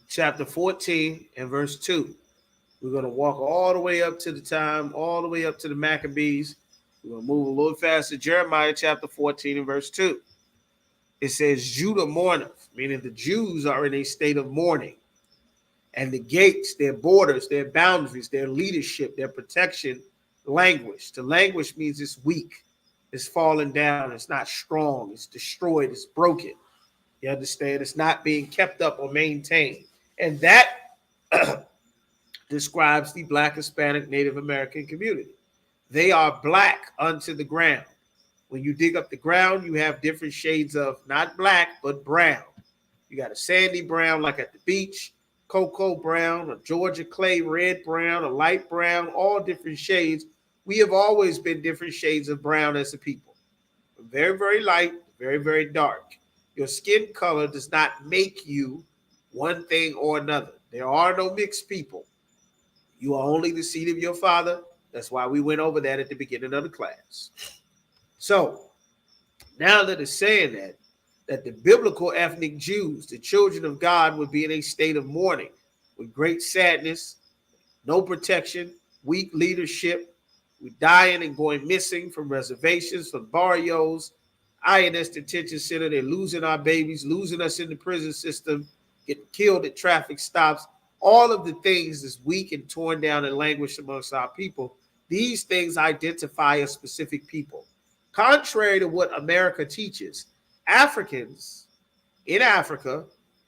chapter 14 and verse 2. We're going to walk all the way up to the time, all the way up to the Maccabees. We're going to move a little faster. Jeremiah chapter 14 and verse 2. It says, Judah mourneth, meaning the Jews are in a state of mourning. And the gates, their borders, their boundaries, their leadership, their protection languish. To languish means it's weak, it's fallen down, it's not strong, it's destroyed, it's broken. You understand? It's not being kept up or maintained. And that describes the Black, Hispanic, Native American community. They are black unto the ground. When you dig up the ground, you have different shades of not black, but brown. You got a sandy brown like at the beach, cocoa brown, a Georgia clay, red brown, a light brown, all different shades. We have always been different shades of brown as a people. Very, very light, very, very dark. Your skin color does not make you one thing or another. There are no mixed people. You are only the seed of your father. That's why we went over that at the beginning of the class. So now that it's saying that the biblical ethnic Jews, the children of God, would be in a state of mourning with great sadness, no protection, weak leadership, with dying and going missing from reservations, from barrios, INS detention center. They're losing our babies, losing us in the prison system, getting killed at traffic stops. All of the things that's weak and torn down and languished amongst our people. These things identify a specific people. Contrary to what America teaches, Africans in Africa,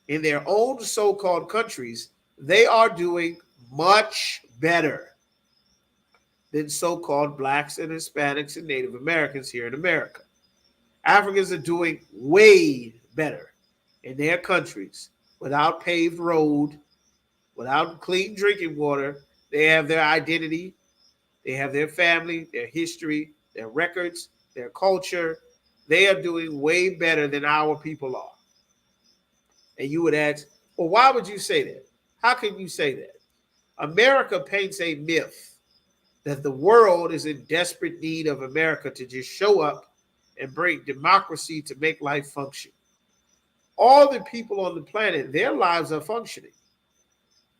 in their own so-called countries, they are doing much better than so-called blacks and Hispanics and Native Americans here in America. Africans are doing way better in their countries without paved road, without clean drinking water. They have their identity, they have their family, their history, their records, their culture. They are doing way better than our people are. And you would ask, well, why would you say that? How can you say that? America paints a myth that the world is in desperate need of America to just show up and bring democracy to make life function. All the people on the planet, their lives are functioning.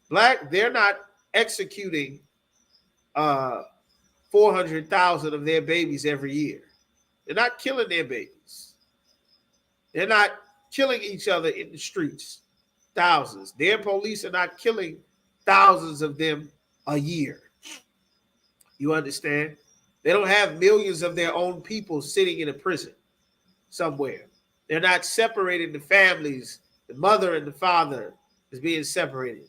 Black, they're not executing 400,000 of their babies every year. They're not killing their babies. They're not killing each other in the streets, thousands. Their police are not killing thousands of them a year. You understand? They don't have millions of their own people sitting in a prison somewhere. They're not separating the families. The mother and the father is being separated.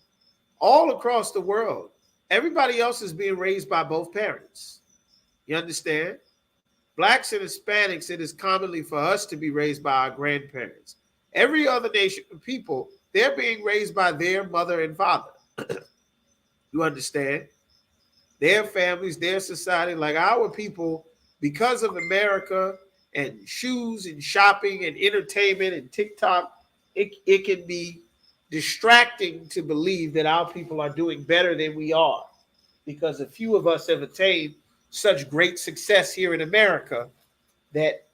All across the world, everybody else is being raised by both parents. You understand? Blacks and Hispanics, it is commonly for us to be raised by our grandparents. Every other nation of people, they're being raised by their mother and father. You understand? Their families, their society, like our people, because of America and shoes and shopping and entertainment and TikTok, it can be distracting to believe that our people are doing better than we are, because a few of us have attained such great success here in America that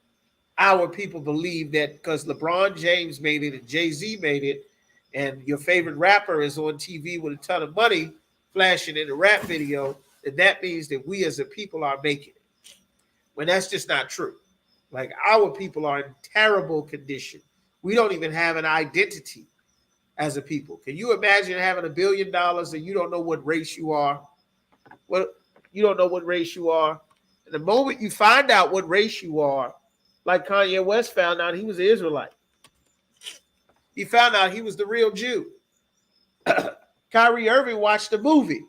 our people believe that because LeBron James made it and Jay-Z made it and your favorite rapper is on TV with a ton of money flashing in a rap video, that means that we as a people are making it. When that's just not true. Like, our people are in terrible condition. We don't even have an identity as a people. Can you imagine having $1 billion and you don't know what race you are? Well, you don't know what race you are. And the moment you find out what race you are, like Kanye West found out he was an Israelite. He found out he was the real Jew. Kyrie Irving watched a movie,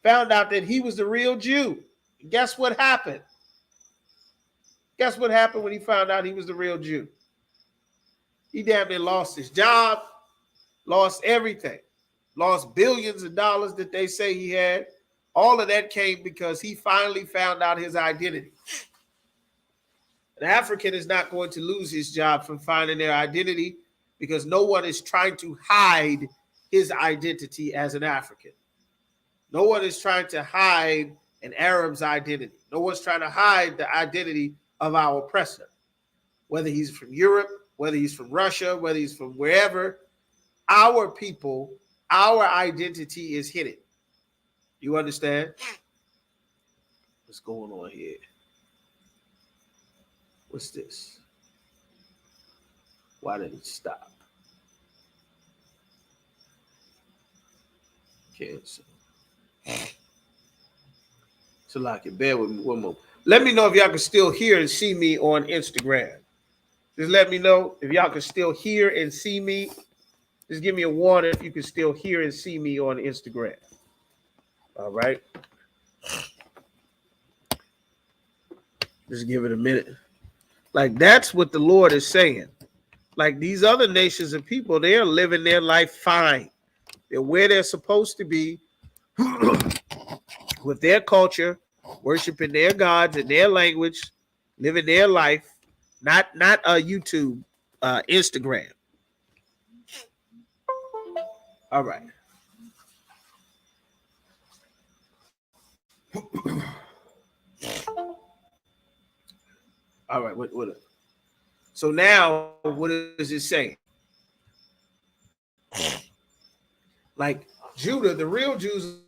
found out that he was the real Jew. And guess what happened? Guess what happened when he found out he was the real Jew? He damn near lost his job, lost everything, lost billions of dollars that they say he had. All of that came because he finally found out his identity. An African is not going to lose his job from finding their identity, because no one is trying to hide his identity as an African. No one is trying to hide an Arab's identity. No one's trying to hide the identity of our oppressor. Whether he's from Europe, whether he's from Russia, whether he's from wherever, our people, our identity is hidden. You understand? What's going on here? What's this? Why did it stop? Cancel. So like it. Bear with me one more. Let me know if y'all can still hear and see me on Instagram. Just let me know if y'all can still hear and see me. Just give me a warning if you can still hear and see me on Instagram. All right. Just give it a minute. Like that's what the Lord is saying. Like these other nations and people, they're living their life fine. They're where they're supposed to be with their culture, worshiping their gods in their language, living their life, not YouTube, Instagram. All right. All right. What? So now, what is it saying? Like Judah, the real Jews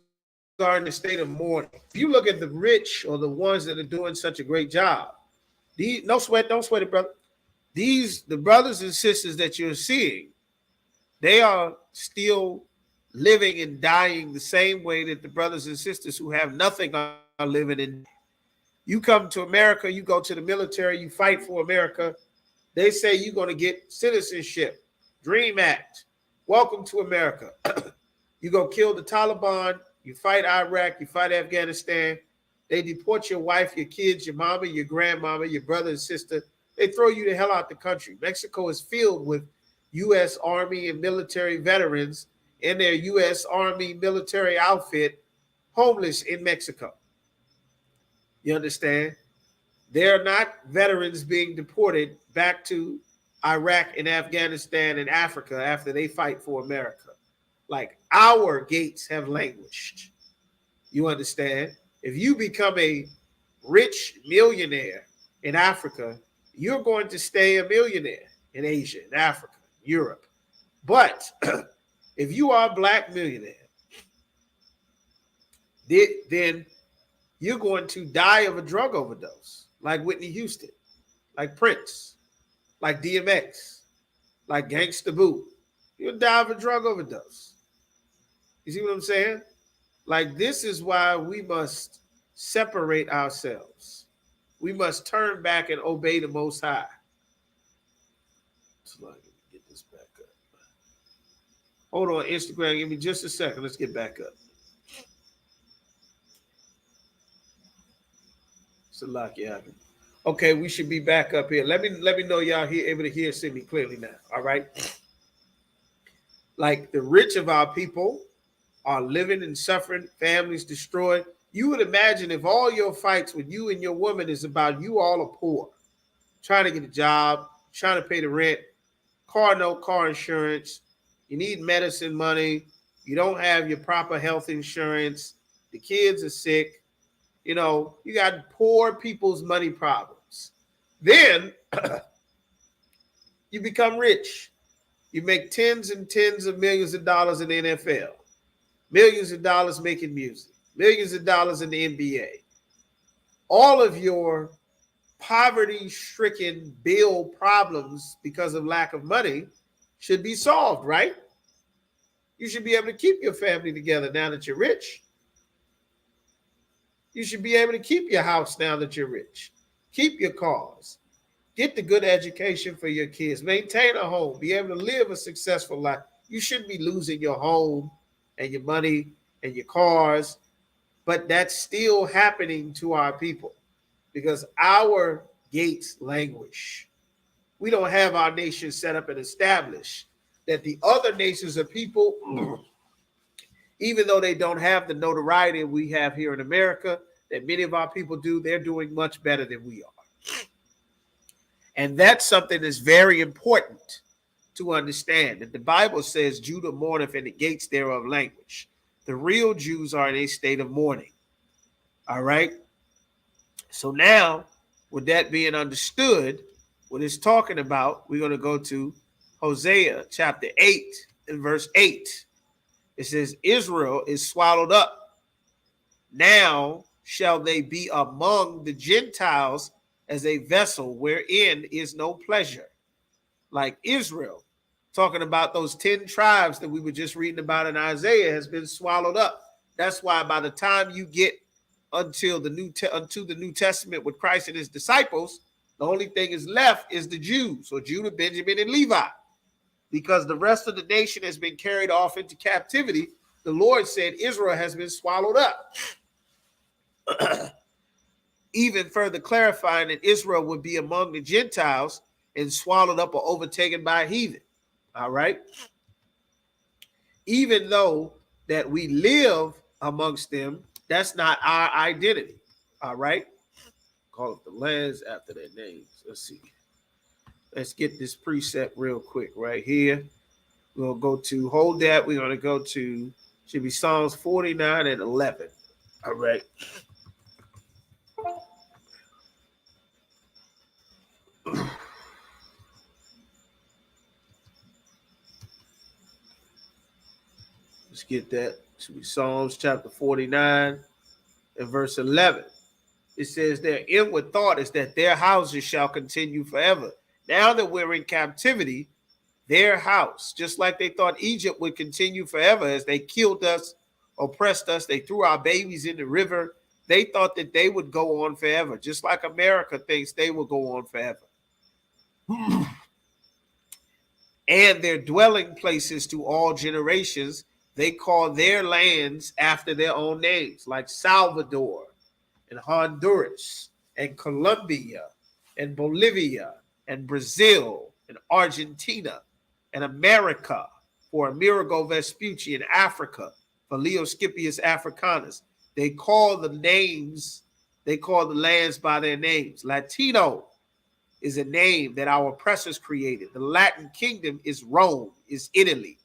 are in a state of mourning. If you look at the rich or the ones that are doing such a great job, no sweat, don't sweat it, brother. The brothers and sisters that you're seeing, they are still living and dying the same way that the brothers and sisters who have nothing are living in. You come to America, you go to the military, you fight for America. They say you're going to get citizenship, Dream Act, welcome to America. You go kill the Taliban, you fight Iraq, you fight Afghanistan. They deport your wife, your kids, your mama, your grandmama, your brother and sister. They throw you the hell out the country. Mexico is filled with U.S. Army and military veterans in their U.S. Army military outfit, homeless in Mexico. You understand? They're not veterans being deported back to Iraq and Afghanistan and Africa after they fight for America. Like our gates have languished. You understand? If you become a rich millionaire in Africa, you're going to stay a millionaire in Asia, in Africa, Europe. But if you are a black millionaire, then you're going to die of a drug overdose, like Whitney Houston, like Prince, like DMX, like Gangsta Boo. You'll die of a drug overdose. You see what I'm saying? Like, this is why we must separate ourselves. We must turn back and obey the Most High. So let me get this back up. Hold on, Instagram. Give me just a second. Let's get back up. Salakia. Okay, we should be back up here. Let me know y'all here able to hear and see me clearly now. All right. Like the rich of our people are living and suffering, families destroyed. You would imagine if all your fights with you and your woman is about you all are poor, trying to get a job, trying to pay the rent, car note, car insurance, you need medicine money, you don't have your proper health insurance, the kids are sick, you know, you got poor people's money problems. Then you become rich. You make tens and tens of millions of dollars in the NFL, millions of dollars making music, millions of dollars in the NBA. All of your poverty-stricken bill problems because of lack of money should be solved, right? You should be able to keep your family together now that you're rich. You should be able to keep your house now that you're rich. Keep your cars. Get the good education for your kids. Maintain a home. Be able to live a successful life. You shouldn't be losing your home and your money and your cars. But that's still happening to our people because our gates languish. We don't have our nation set up and established that the other nations of people, even though they don't have the notoriety we have here in America, that many of our people do, they're doing much better than we are. And that's something that's very important to understand, that the Bible says Judah mourneth and the gates thereof languish. The real Jews are in a state of mourning. All right. So now, with that being understood, what it's talking about, we're going to go to Hosea chapter 8 and verse 8. It says, Israel is swallowed up Now shall they be among the Gentiles as a vessel wherein is no pleasure. Like Israel, talking about those 10 tribes that we were just reading about in Isaiah, has been swallowed up. That's why by the time you get unto the New Testament with Christ and his disciples, the only thing is left is the Jews, or Judah, Benjamin, and Levi. Because the rest of the nation has been carried off into captivity, the Lord said Israel has been swallowed up. Even further clarifying that Israel would be among the Gentiles and swallowed up or overtaken by a heathen. All right. Even though that we live amongst them, that's not our identity. All right. Call it the lands after their names. Let's see. Let's get this precept real quick right here. We'll go to, hold that. We're going to go to, should be Psalms 49 and 11. All right. Let's get that. It should be Psalms chapter 49 and verse 11. It says their inward thought is that their houses shall continue forever. Now that we're in captivity, their house, just like they thought Egypt would continue forever as they killed us, oppressed us, they threw our babies in the river. They thought that they would go on forever, just like America thinks they will go on forever. And their dwelling places to all generations, they call their lands after their own names, like Salvador and Honduras and Colombia and Bolivia and Brazil and Argentina and America for Amerigo Vespucci in Africa for Leo Scipius Africanus. They call the names, they call the lands by their names. Latino is a name that our oppressors created. The Latin kingdom is Rome, is Italy.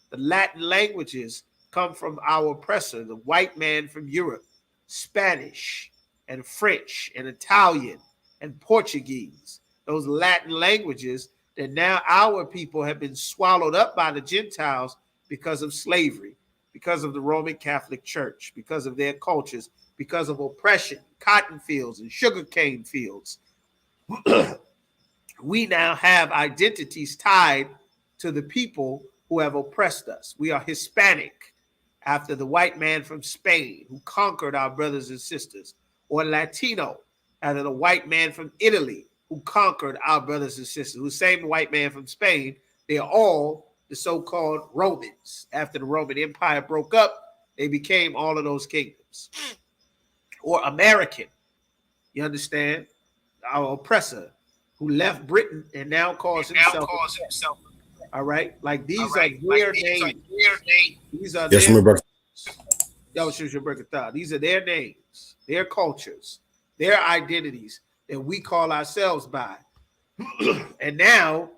The Latin languages come from our oppressor, the white man from Europe, Spanish and French and Italian and Portuguese. Those Latin languages that now our people have been swallowed up by the Gentiles because of slavery, because of the Roman Catholic Church, because of their cultures, because of oppression, cotton fields and sugarcane fields. We now have identities tied to the people who have oppressed us. We are Hispanic after the white man from Spain who conquered our brothers and sisters, or Latino after the white man from Italy who conquered our brothers and sisters. The same white man from Spain, they are all the so-called Romans. After the Roman Empire broke up, they became all of those kingdoms. Or American, you understand? Our oppressor who left Britain and now calls himself. All right, like these are their names. These are their names. These are their names, their cultures, their identities that we call ourselves by. And now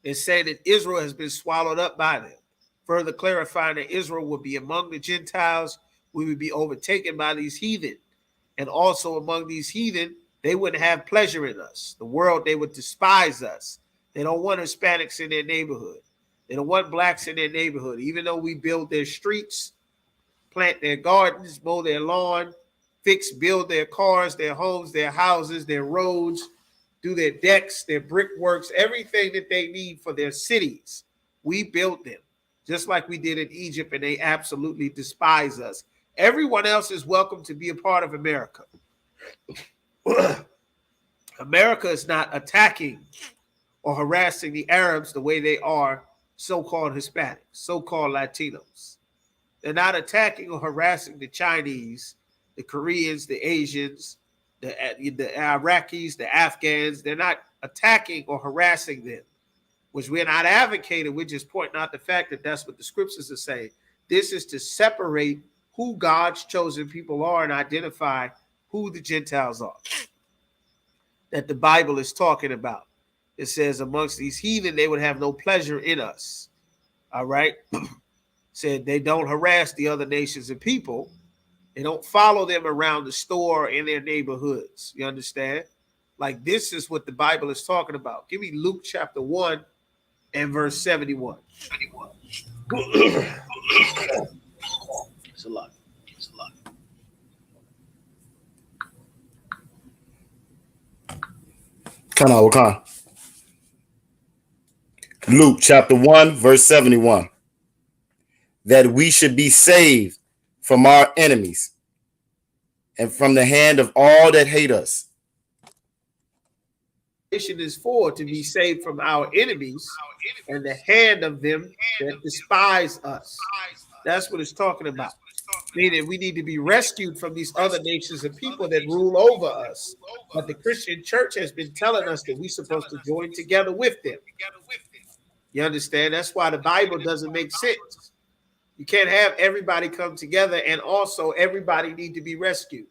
it's saying that Israel has been swallowed up by them. Further clarifying that Israel would be among the Gentiles, we would be overtaken by these heathen. And also among these heathen, they wouldn't have pleasure in us. The world, they would despise us. They don't want Hispanics in their neighborhood. They don't want blacks in their neighborhood. Even though we build their streets, plant their gardens, mow their lawn, build their cars, their homes, their houses, their roads, do their decks, their brickworks, everything that they need for their cities. We built them, just like we did in Egypt, and they absolutely despise us. Everyone else is welcome to be a part of America. America is not attacking or harassing the Arabs the way they are so-called Hispanics, so-called Latinos. They're not attacking or harassing the Chinese, the Koreans, the Asians, the Iraqis, the Afghans. They're not attacking or harassing them, which we're not advocating. We're just pointing out the fact that that's what the scriptures are saying. This is to separate who God's chosen people are and identify who the Gentiles are that the Bible is talking about. It says amongst these heathen, they would have no pleasure in us. All right. Said they don't harass the other nations and people. They don't follow them around the store in their neighborhoods. You understand? Like this is what the Bible is talking about. Give me Luke chapter 1 and verse 71. It's a lot. Kana. Luke chapter 1, verse 71. That we should be saved from our enemies and from the hand of all that hate us. Mission is for to be saved from our enemies and the hand of them that despise us. That's what it's talking about. Meaning we need to be rescued from these other nations and people that rule over us. But the Christian church has been telling us that we're supposed to join together with them. You understand? That's why the Bible doesn't make sense. You can't have everybody come together and also everybody need to be rescued.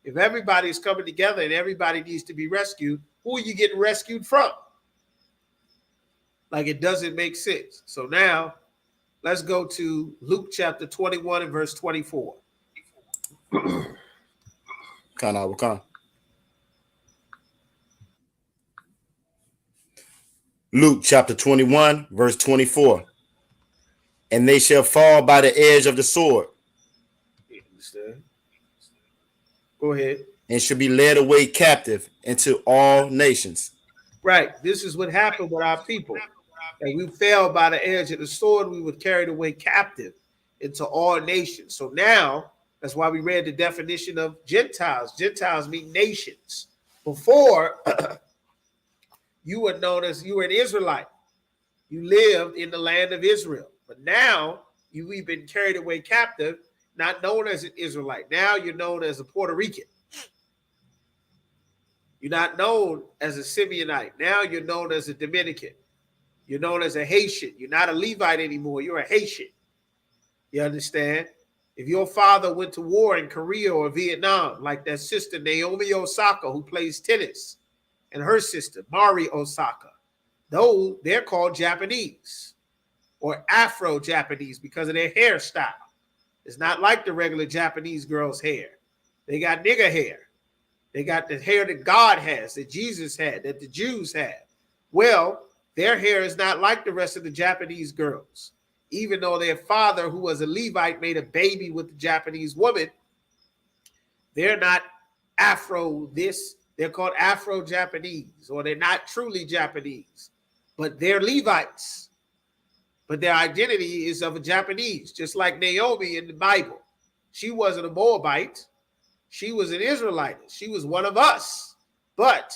If everybody is coming together and everybody needs to be rescued, who are you getting rescued from? Like, it doesn't make sense. So now let's go to Luke chapter 21 and verse 24. Kana. Luke chapter 21, verse 24. And they shall fall by the edge of the sword. You understand? Go ahead. And shall be led away captive into all nations. Right. This is what happened with our people. And we fell by the edge of the sword. We were carried away captive into all nations. So now, that's why we read the definition of Gentiles. Gentiles mean nations. Before, you were known as, you were an Israelite. You lived in the land of Israel. But now, we've been carried away captive, not known as an Israelite. Now you're known as a Puerto Rican. You're not known as a Simeonite. Now you're known as a Dominican. You're known as a Haitian. You're not a Levite anymore. You're a Haitian. You understand? If your father went to war in Korea or Vietnam, like that sister Naomi Osaka, who plays tennis, and her sister Mari Osaka, those, they're called Japanese or Afro-Japanese because of their hairstyle. It's not like the regular Japanese girl's hair. They got nigger hair. They got the hair that God has, that Jesus had, that the Jews had. Well, their hair is not like the rest of the Japanese girls. Even though their father, who was a Levite, made a baby with the Japanese woman, they're not Afro this. They're called Afro-Japanese, or they're not truly Japanese, but they're Levites. But their identity is of a Japanese, just like Naomi in the Bible. She wasn't a Moabite. She was an Israelite. She was one of us, but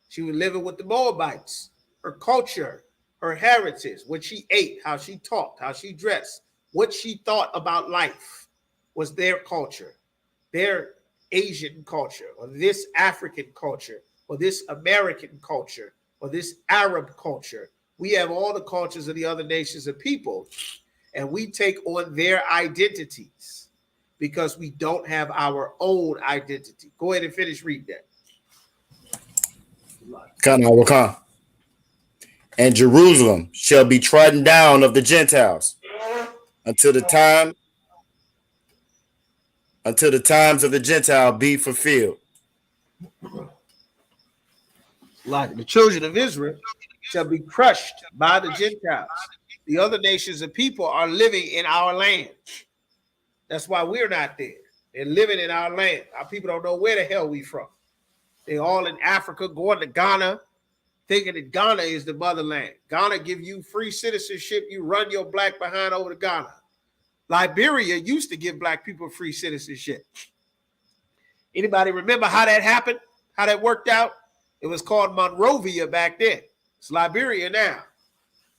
she was living with the Moabites. Her culture, her heritage, what she ate, how she talked, how she dressed, what she thought about life was their culture, their Asian culture, or this African culture, or this American culture, or this Arab culture. We have all the cultures of the other nations of people, and we take on their identities because we don't have our own identity. Go ahead and finish reading that. Kana. And Jerusalem shall be trodden down of the Gentiles until the times of the Gentile be fulfilled. Like the children of Israel shall be crushed by the Gentiles. The other nations of people are living in our land. That's why we're not there. They're living in our land. Our people don't know where the hell we from. They're all in Africa, going to Ghana, thinking that Ghana is the motherland. Ghana give you free citizenship. You run your black behind over to Ghana. Liberia used to give black people free citizenship. Anybody remember how that happened? How that worked out? It was called Monrovia back then. It's Liberia now.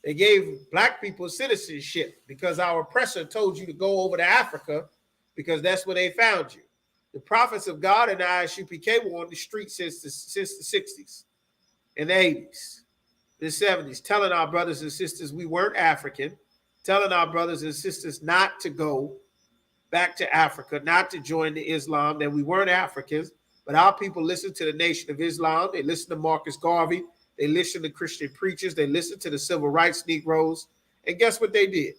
They gave black people citizenship because our oppressor told you to go over to Africa because that's where they found you. The prophets of God and the Isupk were on the street since the 60s and the 80s, the 70s, telling our brothers and sisters we weren't African, telling our brothers and sisters not to go back to Africa, not to join the Islam, that we weren't Africans. But our people listened to the Nation of Islam. They listened to Marcus Garvey. They listened to Christian preachers. They listened to the civil rights Negroes. And guess what they did?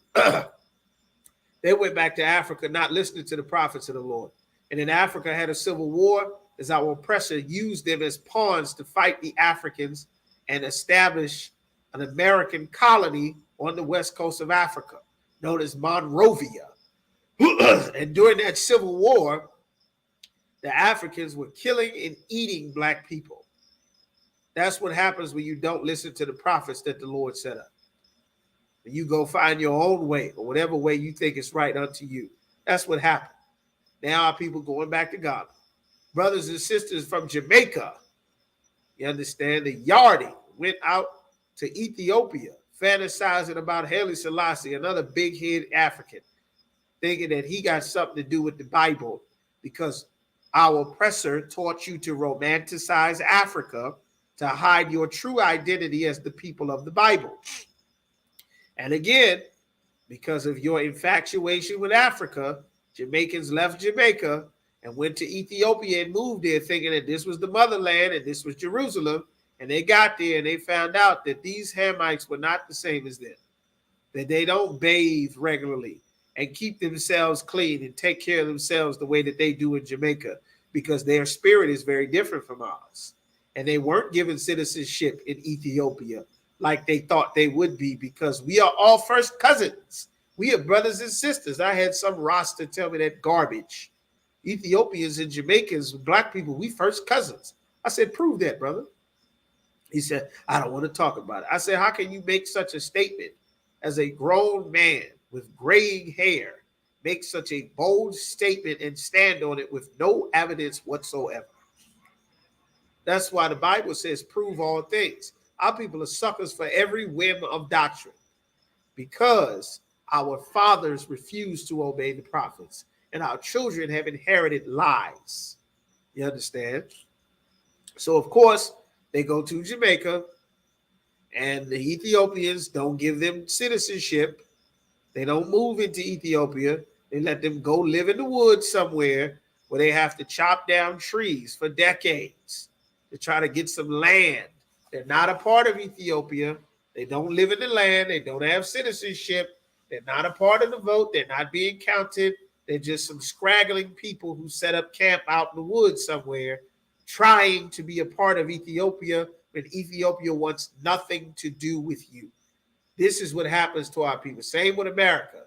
They went back to Africa, not listening to the prophets of the Lord. And then Africa had a civil war as our oppressor used them as pawns to fight the Africans and establish an American colony on the west coast of Africa, known as Monrovia. And during that civil war, the Africans were killing and eating black people. That's what happens when you don't listen to the prophets that the Lord set up. You go find your own way, or whatever way you think is right unto you. That's what happened. Now our people going back to God. Brothers and sisters from Jamaica, you understand, the Yardi went out to Ethiopia, fantasizing about Haile Selassie, another big-head African, thinking that he got something to do with the Bible because our oppressor taught you to romanticize Africa to hide your true identity as the people of the Bible. And again, because of your infatuation with Africa, Jamaicans left Jamaica and went to Ethiopia and moved there thinking that this was the motherland and this was Jerusalem. And they got there and they found out that these Hamites were not the same as them, that they don't bathe regularly and keep themselves clean and take care of themselves the way that they do in Jamaica, because their spirit is very different from ours. And they weren't given citizenship in Ethiopia like they thought they would be, because we are all first cousins. We are brothers and sisters. I had some roster tell me that garbage. Ethiopians and Jamaicans, black people, we first cousins. I said, prove that, brother. He said, I don't want to talk about it. I said, how can you make such a statement as a grown man with graying hair, make such a bold statement and stand on it with no evidence whatsoever? That's why the Bible says, prove all things. Our people are suckers for every whim of doctrine, because our fathers refused to obey the prophets, and our children have inherited lies. You understand? So, of course, they go to Jamaica, and the Ethiopians don't give them citizenship. They don't move into Ethiopia. They let them go live in the woods somewhere where they have to chop down trees for decades to try to get some land. They're not a part of Ethiopia. They don't live in the land. They don't have citizenship. They're not a part of the vote. They're not being counted. They're just some scraggling people who set up camp out in the woods somewhere, trying to be a part of Ethiopia when Ethiopia wants nothing to do with you. This is what happens to our people. Same with America.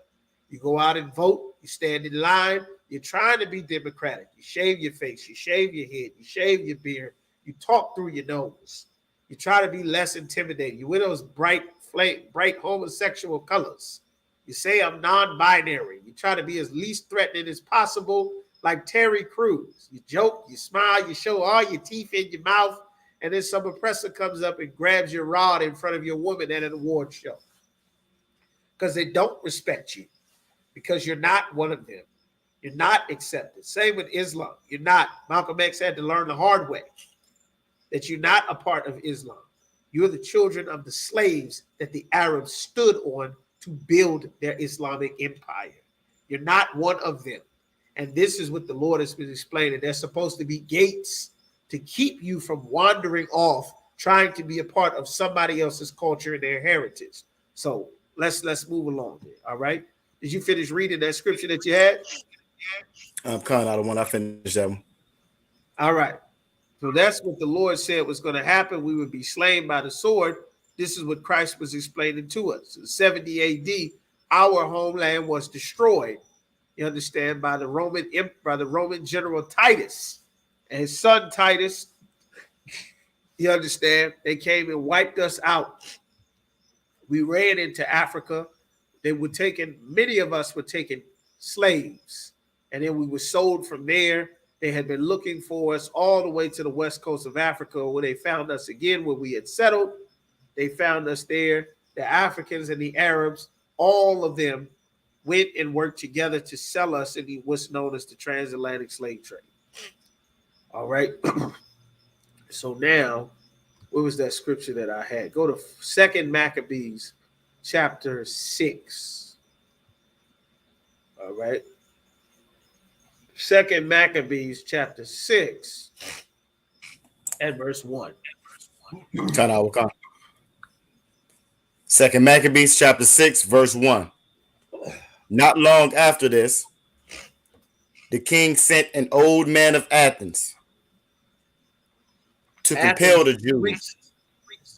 You go out and vote. You stand in line. You're trying to be democratic. You shave your face. You shave your head. You shave your beard. You talk through your nose. You try to be less intimidating. You wear those bright homosexual colors. You say I'm non-binary. You try to be as least threatening as possible, like Terry Crews. You joke, you smile, you show all your teeth in your mouth, and then some oppressor comes up and grabs your rod in front of your woman at an award show. Because they don't respect you, because you're not one of them. You're not accepted. Same with Islam. You're not. Malcolm X had to learn the hard way that you're not a part of Islam. You're the children of the slaves that the Arabs stood on to build their Islamic empire. You're not one of them. And this is what the Lord has been explaining. There's supposed to be gates to keep you from wandering off, trying to be a part of somebody else's culture and their heritage. So let's move along there. All right. Did you finish reading that scripture that you had? I'm kind of one. I finished that one. All right. So that's what the Lord said was going to happen. We would be slain by the sword. This is what Christ was explaining to us. In 70 AD, our homeland was destroyed, you understand, by the Roman general Titus and his son Titus. You understand? They came and wiped us out. We ran into Africa. Many of us were taken slaves, and then we were sold from there. They had been looking for us all the way to the west coast of Africa, where they found us again, where we had settled. They found us there. The Africans and the Arabs, all of them went and worked together to sell us in what's known as the transatlantic slave trade. All right. So now, what was that scripture that I had? Go to 2 Maccabees chapter 6. All right. 2 Maccabees chapter 6 and verse 1. Second Maccabees chapter 6, verse 1. Not long after this, the king sent an old man of Athens to compel the Jews. Greece.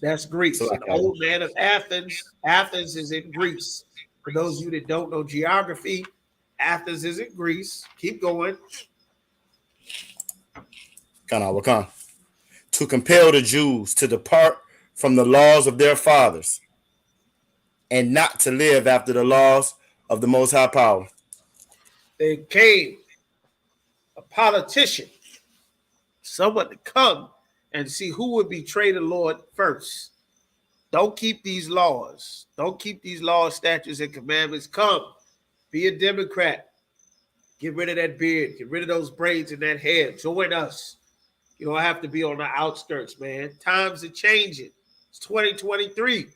That's Greece. So an old man of Athens. Athens is in Greece. For those of you that don't know geography, Athens is in Greece. Keep going. To to compel the Jews to depart from the laws of their fathers and not to live after the laws of the Most High Power. There came a politician, someone to come and see who would betray the Lord first. Don't keep these laws. Don't keep these laws, statutes, and commandments. Come, be a Democrat. Get rid of that beard. Get rid of those braids in that hair. Join us. You don't have to be on the outskirts, man. Times are changing. It's 2023.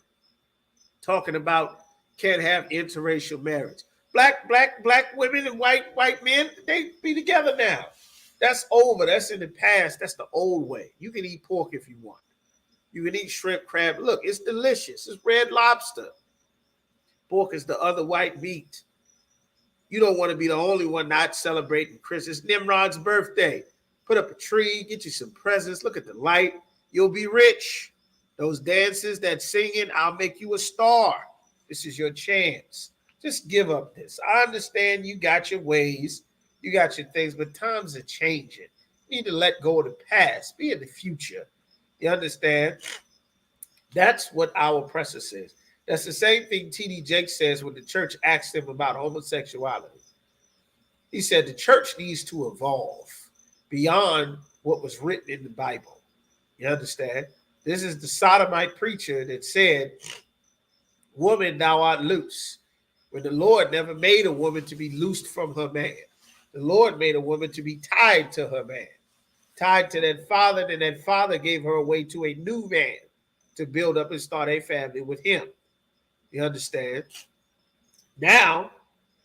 Talking about can't have interracial marriage. Black women and white men, they be together now. That's over. That's in the past. That's the old way. You can eat pork if you want. You can eat shrimp, crab. Look, it's delicious. It's red lobster. Pork is the other white meat. You don't want to be the only one not celebrating Christmas. It's Nimrod's birthday. Put up a tree, get you some presents. Look at the light. You'll be rich. Those dances, that singing, I'll make you a star. This is your chance. Just give up this. I understand you got your ways. You got your things, but times are changing. You need to let go of the past. Be in the future. You understand? That's what our oppressor says. That's the same thing T.D. Jakes says when the church asked him about homosexuality. He said the church needs to evolve beyond what was written in the Bible. You understand? This is the sodomite preacher that said, woman, thou art loose. When the Lord never made a woman to be loosed from her man. The Lord made a woman to be tied to her man. Tied to that father, and that father gave her away to a new man to build up and start a family with him. You understand? Now,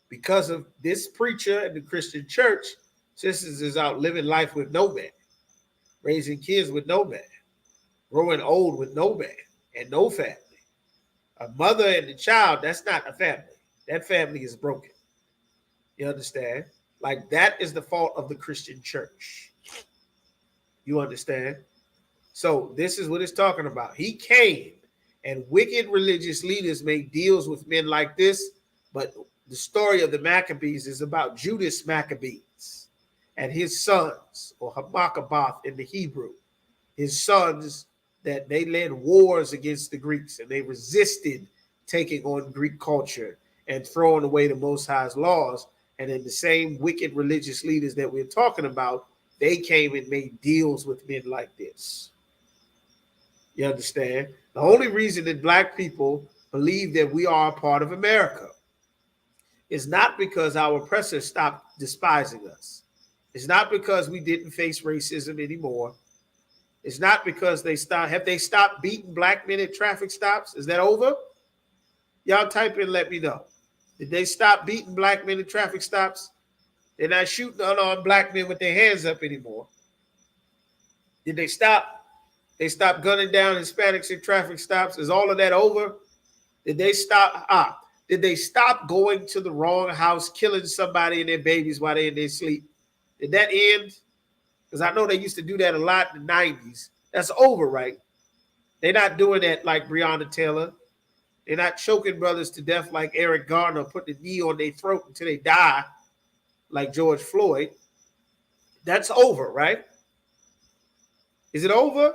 because of this preacher and the Christian church, sisters is out living life with no man, raising kids with no man, growing old with no man and no family. A mother and a child, that's not a family. That family is broken. You understand? Like that is the fault of the Christian church. You understand? So this is what it's talking about. He came and wicked religious leaders made deals with men like this. But the story of the Maccabees is about Judas Maccabees and his sons, or Hammakaboth in the Hebrew. His sons that they led wars against the Greeks and they resisted taking on Greek culture and throwing away the Most High's laws. And then the same wicked religious leaders that we're talking about, they came and made deals with men like this. You understand? The only reason that black people believe that we are a part of America is not because our oppressors stopped despising us. It's not because we didn't face racism anymore. It's not because have they stopped beating black men at traffic stops? Is that over? Y'all type in, let me know. Did they stop beating black men at traffic stops? They're not shooting unarmed black men with their hands up anymore. Did they stop? They stopped gunning down Hispanics at traffic stops. Is all of that over? Did they stop? Did they stop going to the wrong house, killing somebody and their babies while they're in their sleep? Did that end? Because I know they used to do that a lot in the 90s. That's over, right? They're not doing that like Breonna Taylor. They're not choking brothers to death like Eric Garner, putting a knee on their throat until they die like George Floyd. That's over, right? Is it over?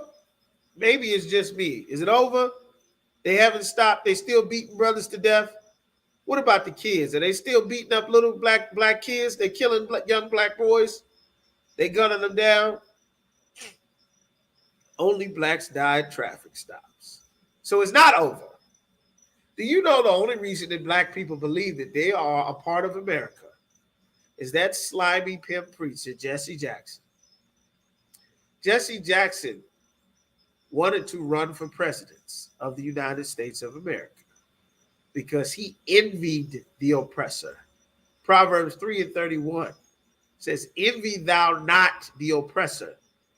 Maybe it's just me. Is it over? They haven't stopped. They still beating brothers to death. What about the kids? Are they still beating up little black kids? They're killing young black boys. They gunning them down. Only blacks die at traffic stops. So it's not over. Do you know the only reason that black people believe that they are a part of America is that slimy pimp preacher, Jesse Jackson? Jesse Jackson wanted to run for president of the United States of America because he envied the oppressor. Proverbs 3:31 says, envy thou not the oppressor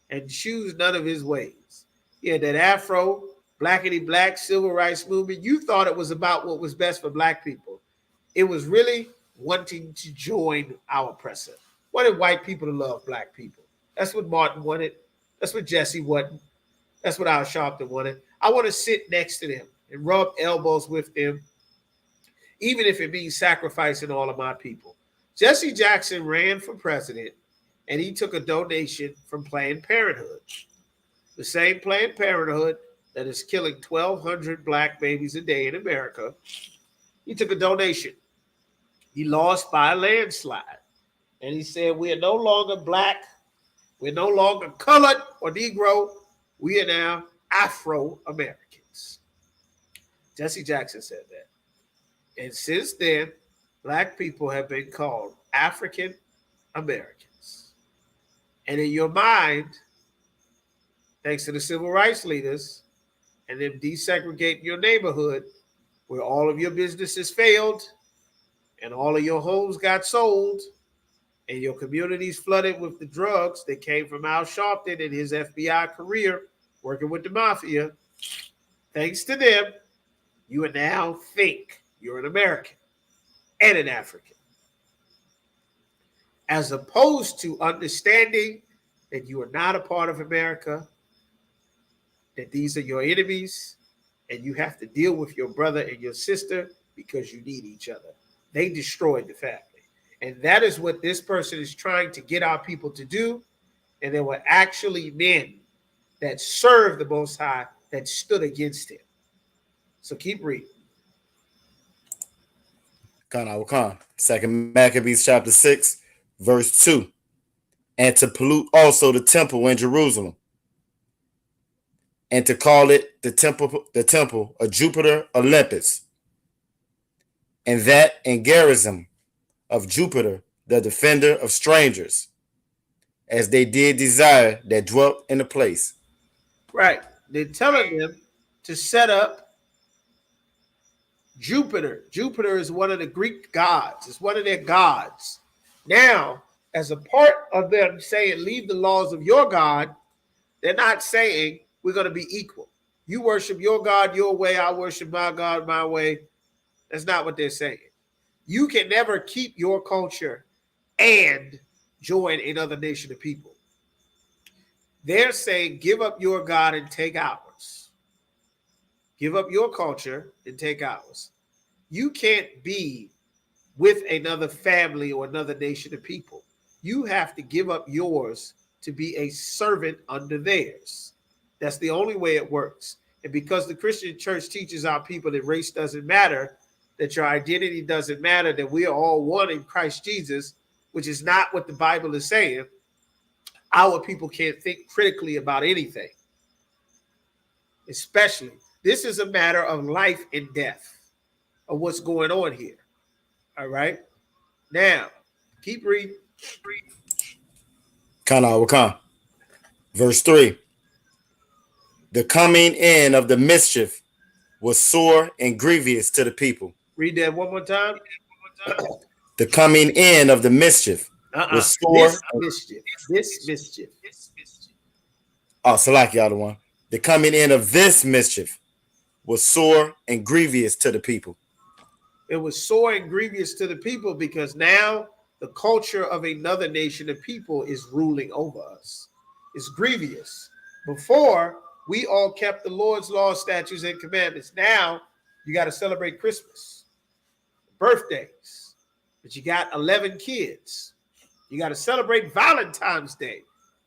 and choose none of his ways. He had that afro, blackity black, civil rights movement. You thought it was about what was best for black people. It was really wanting to join our oppressor. Wanted white people to love black people. That's what Martin wanted. That's what Jesse wanted. That's what Al Sharpton wanted. I want to sit next to them and rub elbows with them, even if it means sacrificing all of my people. Jesse Jackson ran for president, and he took a donation from Planned Parenthood. the same Planned Parenthood that is killing 1,200 black babies a day in America, he took a donation. He lost by a landslide. And he said, we are no longer black. We're no longer colored or Negro. We are now Afro-Americans. Jesse Jackson said that. And since then, black people have been called African Americans. And in your mind, thanks to the civil rights leaders and them desegregating your neighborhood where all of your businesses failed and all of your homes got sold and your communities flooded with the drugs that came from Al Sharpton and his FBI career working with the mafia, thanks to them, you now think you're an American and an African. As opposed to understanding that you are not a part of America, that these are your enemies, and you have to deal with your brother and your sister because you need each other. They destroyed the family. And that is what this person is trying to get our people to do. And there were actually men that served the Most High that stood against him. So keep reading. Khan. Second Maccabees chapter 6, verse 2. And to pollute also the temple in Jerusalem, and to call it the temple of Jupiter Olympus, and that in Gerizim of Jupiter, the defender of strangers, as they did desire that dwelt in the place. Right. They're telling them to set up Jupiter. Jupiter is one of the Greek gods. It's one of their gods. Now, as a part of them saying, leave the laws of your God, they're not saying we're going to be equal. You worship your God your way, I worship my God my way. That's not what they're saying. You can never keep your culture and join another nation of people. They're saying, give up your God and take ours. Give up your culture and take ours. You can't be with another family or another nation of people. You have to give up yours to be a servant under theirs. That's the only way it works. And because the Christian church teaches our people that race doesn't matter, that your identity doesn't matter, that we are all one in Christ Jesus, which is not what the Bible is saying, our people can't think critically about anything. Especially, this is a matter of life and death, of what's going on here. All right? Now, keep reading. Khan. Verse 3. The coming in of the mischief was sore and grievous to the people. Read that one more time. The coming in of the mischief was sore. This mischief. Oh, Salaki, other one. The coming in of this mischief was sore and grievous to the people. It was sore and grievous to the people because now the culture of another nation of people is ruling over us. It's grievous. Before, we all kept the Lord's laws, statutes, and commandments. Now, you got to celebrate Christmas, birthdays, but you got 11 kids. You got to celebrate Valentine's Day.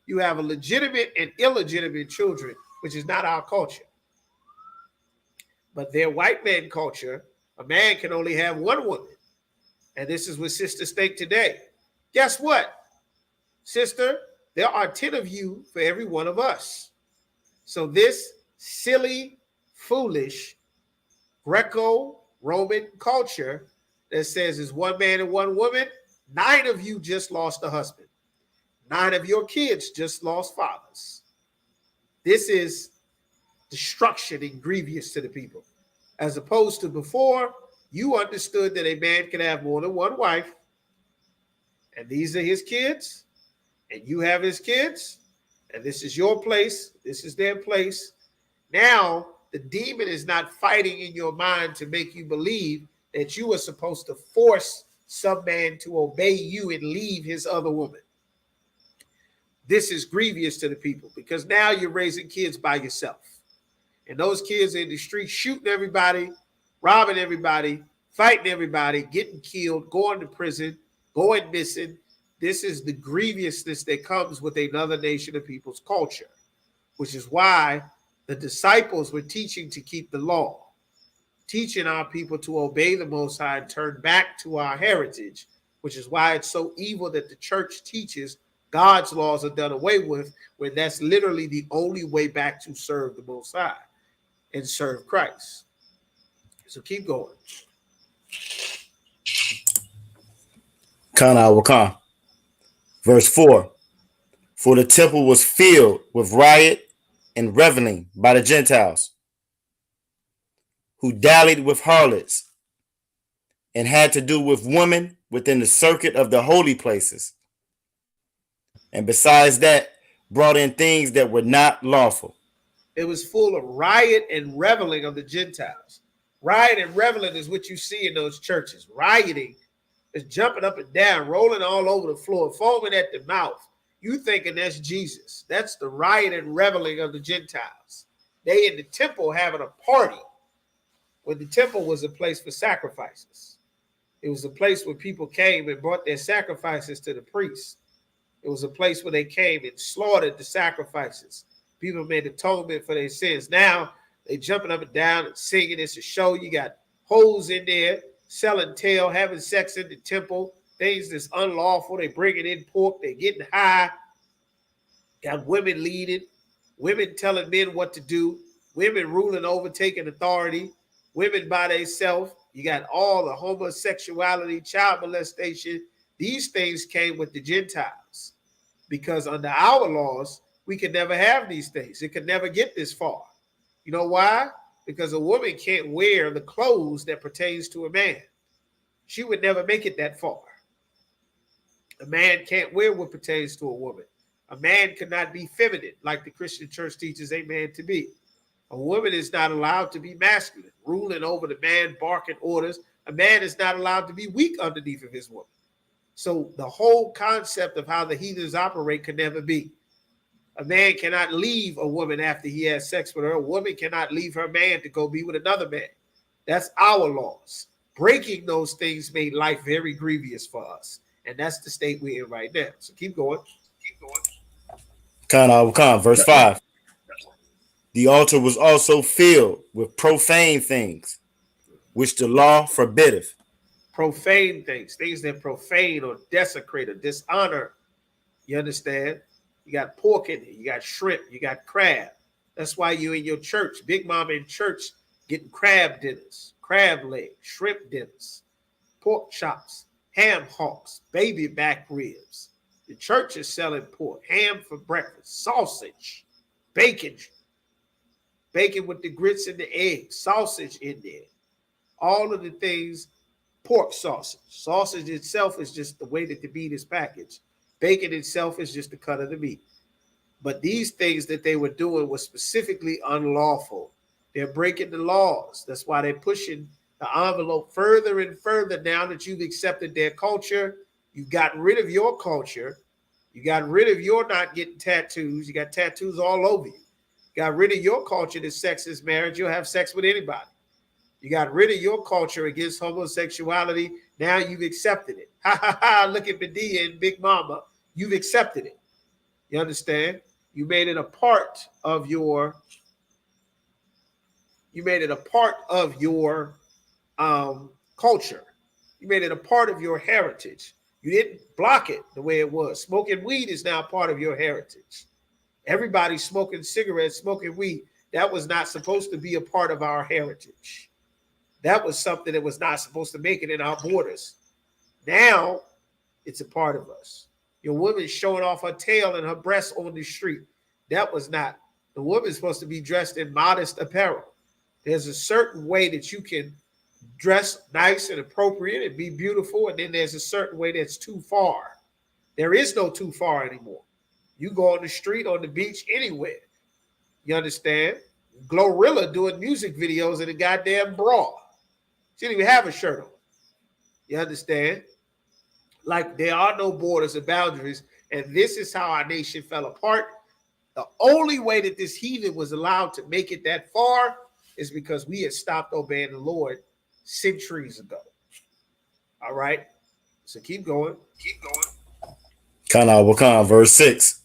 You have a legitimate and illegitimate children, which is not our culture. But their white man culture, a man can only have one woman. And this is what sisters think today. Guess what, sister? There are 10 of you for every one of us. So this silly, foolish Greco-Roman culture that says it's one man and one woman, 9 of you just lost a husband. 9 of your kids just lost fathers. This is destruction and grievous to the people. As opposed to before, you understood that a man can have more than one wife, and these are his kids, and you have his kids, and this is your place, this is their place. Now, the demon is not fighting in your mind to make you believe that you are supposed to force some man to obey you and leave his other woman. This is grievous to the people because now you're raising kids by yourself. And those kids are in the street shooting everybody, robbing everybody, fighting everybody, getting killed, going to prison, going missing. This is the grievousness that comes with another nation of people's culture. which is why the disciples were teaching to keep the law, teaching our people to obey the Most High and turn back to our heritage, which is why it's so evil that the church teaches God's laws are done away with, when that's literally the only way back to serve the Most High and serve Christ. So keep going. Kana Wakan. Verse 4. For the temple was filled with riot and reveling by the Gentiles, who dallied with harlots and had to do with women within the circuit of the holy places. And besides that, brought in things that were not lawful. It was full of riot and reveling of the Gentiles. Riot and reveling is what you see in those churches. Rioting is jumping up and down, rolling all over the floor, foaming at the mouth. You thinking that's Jesus. That's the riot and reveling of the Gentiles. They in the temple having a party, when the temple was a place for sacrifices. It was a place where people came and brought their sacrifices to the priests. It was a place where they came and slaughtered the sacrifices. People made atonement for their sins. Now they jumping up and down and singing. It's a show. You got hoes in there selling tail, having sex in the temple, things that's unlawful. They bringing in pork. They getting high. Got women leading, women telling men what to do, women ruling over, taking authority, women by themselves. You got all the homosexuality, child molestation. These things came with the Gentiles, because under our laws, we could never have these things. It could never get this far. You know why? Because a woman can't wear the clothes that pertains to a man. She would never make it that far. A man can't wear what pertains to a woman. A man cannot be feminine like the Christian church teaches a man to be. A woman is not allowed to be masculine, ruling over the man, barking orders. A man is not allowed to be weak underneath of his woman. So the whole concept of how the heathens operate could never be. A man cannot leave a woman after he has sex with her. A woman cannot leave her man to go be with another man. That's our laws. Breaking those things made life very grievous for us. And that's the state we're in right now. So keep going. Keep going. Verse 5. The altar was also filled with profane things, which the law forbiddeth. Profane things, things that profane or desecrate or dishonor. You understand? You got pork in it, you got shrimp, you got crab. That's why you in your church, Big Mama in church, getting crab dinners, crab legs, shrimp dinners, pork chops, ham hocks, baby back ribs. The church is selling pork, ham for breakfast, sausage, bacon with the grits and the eggs, sausage in there. All of the things, pork sausage. Sausage itself is just the way that the meat is packaged. Bacon itself is just the cut of the meat. But these things that they were doing were specifically unlawful. They're breaking the laws. That's why they're pushing the envelope further and further now that you've accepted their culture. You've gotten rid of your culture. You got rid of your not getting tattoos. You got tattoos all over you. Got rid of your culture that sex is marriage. You'll have sex with anybody. You got rid of your culture against homosexuality. Now you've accepted it. Ha ha ha. Look at Medea and Big Mama. You've accepted it. You understand? You made it a part of your culture. You made it a part of your heritage. You didn't block it the way it was. Smoking weed is now part of your heritage. Everybody's smoking cigarettes, smoking weed. That was not supposed to be a part of our heritage. That was something that was not supposed to make it in our borders. Now it's a part of us. Your woman showing off her tail and her breasts on the street. That was not. The woman's supposed to be dressed in modest apparel. There's a certain way that you can dress nice and appropriate and be beautiful, and then there's a certain way that's too far. There is no too far anymore. You go on the street, on the beach, anywhere. You understand? Glorilla doing music videos in a goddamn bra. She didn't even have a shirt on. You understand? Like, there are no borders or boundaries, and this is how our nation fell apart. The only way that this heathen was allowed to make it that far is because we had stopped obeying the Lord centuries ago. All right? So keep going. Keep going. Kana Wakan, verse 6.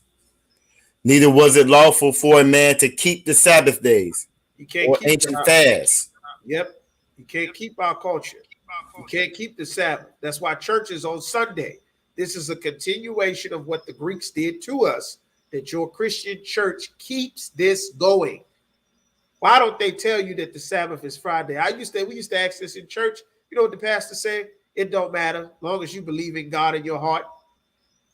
Neither was it lawful for a man to keep the Sabbath days You can't or keep ancient fasts. Yep. You can't keep our culture. You can't keep the Sabbath. That's why church is on Sunday. This is a continuation of what the Greeks did to us, that your Christian church keeps this going. Why don't they tell you that the Sabbath is Friday? We used to ask this in church. You know what the pastor said? It don't matter as long as you believe in God in your heart.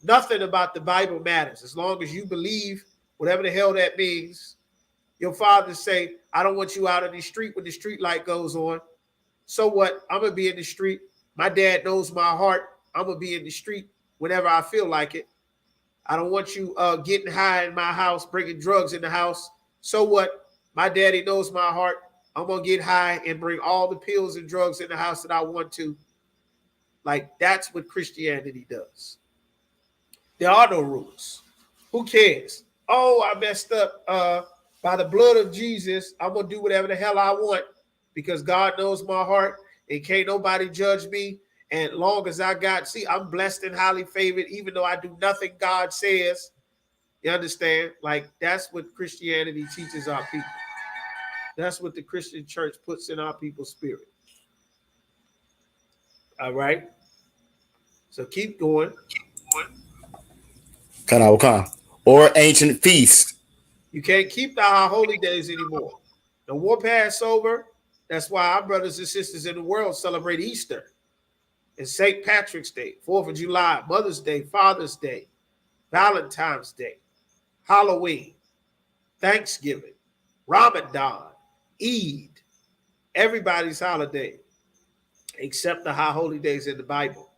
Nothing about the Bible matters as long as you believe whatever the hell that means. Your father say, I don't want you out in the street when the street light goes on. So what? I'm going to be in the street. My dad knows my heart. I'm going to be in the street whenever I feel like it. I don't want you getting high in my house, bringing drugs in the house. So what? My daddy knows my heart. I'm going to get high and bring all the pills and drugs in the house that I want to. Like, that's what Christianity does. There are no rules. Who cares? Oh, I messed up. By the blood of Jesus, I'm going to do whatever the hell I want because God knows my heart and can't nobody judge me. And long as I'm blessed and highly favored, even though I do nothing God says. You understand? Like, that's what Christianity teaches our people. That's what the Christian church puts in our people's spirit. All right? So keep going. Or ancient feast. You can't keep the high holy days anymore. The war Passover, that's why our brothers and sisters in the world celebrate Easter and St. Patrick's Day, 4th of July, Mother's Day, Father's Day, Valentine's Day, Halloween, Thanksgiving, Ramadan, Eid, everybody's holiday, except the high holy days in the Bible.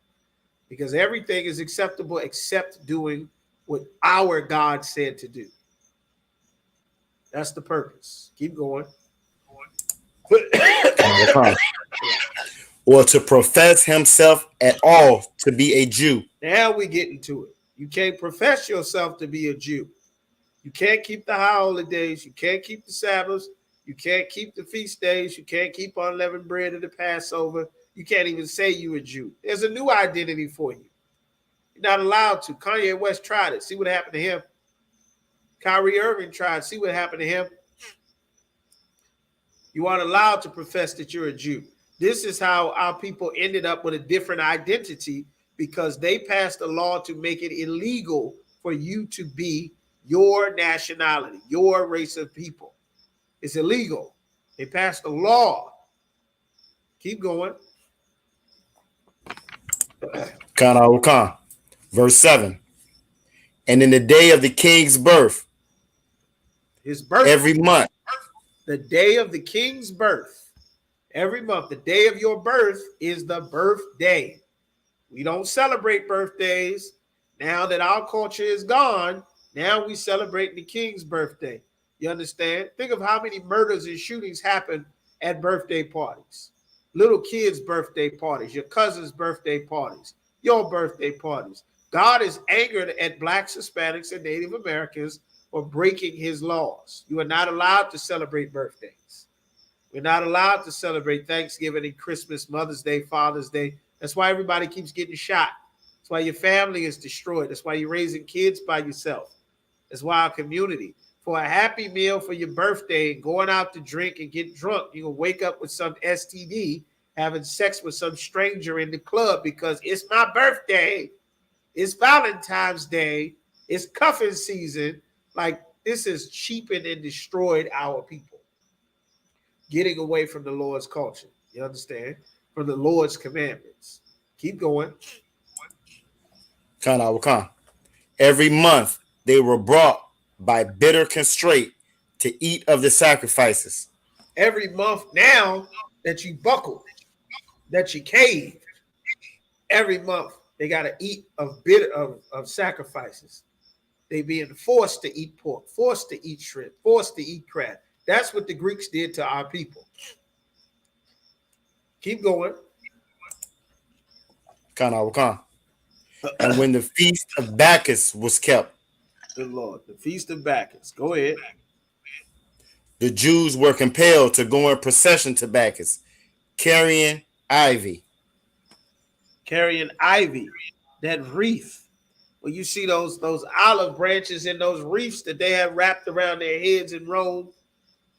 Because everything is acceptable except doing what our God said to do. That's the purpose. Keep going. Or to profess himself at all to be a Jew. Now we get into it. You can't profess yourself to be a Jew. You can't keep the high holy days. You can't keep the Sabbaths. You can't keep the feast days. You can't keep unleavened bread of the Passover. You can't even say you're a Jew. There's a new identity for you. You're not allowed to. Kanye West tried it. See what happened to him. Kyrie Irving tried. See what happened to him. You aren't allowed to profess that you're a Jew. This is how our people ended up with a different identity because they passed a law to make it illegal for you to be your nationality, your race of people. It's illegal. They passed a law. Keep going. Verse 7. And in the day of the king's birth, his birth, every month, the day of the king's birth, every month, the day of your birth is the birthday. We don't celebrate birthdays. Now that our culture is gone, now we celebrate the king's birthday. You understand? Think of how many murders and shootings happen at birthday parties. Little kids' birthday parties, your cousin's birthday parties, your birthday parties. God is angered at Blacks, Hispanics, and Native Americans for breaking his laws. You are not allowed to celebrate birthdays. We're not allowed to celebrate Thanksgiving and Christmas, Mother's Day, Father's Day. That's why everybody keeps getting shot. That's why your family is destroyed. That's why you're raising kids by yourself. That's why our community, for a happy meal for your birthday, going out to drink and get drunk, you're going to wake up with some STD, having sex with some stranger in the club because it's my birthday. It's Valentine's Day. It's cuffing season. Like, this has cheapened and destroyed our people. Getting away from the Lord's culture. You understand? From the Lord's commandments. Keep going. Every month they were brought by bitter constraint to eat of the sacrifices. Every month now that you buckled, that you caved, every month they got to eat of sacrifices. They being forced to eat pork, forced to eat shrimp, forced to eat crab. That's what the Greeks did to our people. Keep going. And when the feast of Bacchus was kept, good Lord, the feast of Bacchus. Go ahead. The Jews were compelled to go in procession to Bacchus, carrying ivy. Carrying ivy, that wreath When you see those olive branches and those wreaths that they have wrapped around their heads in Rome,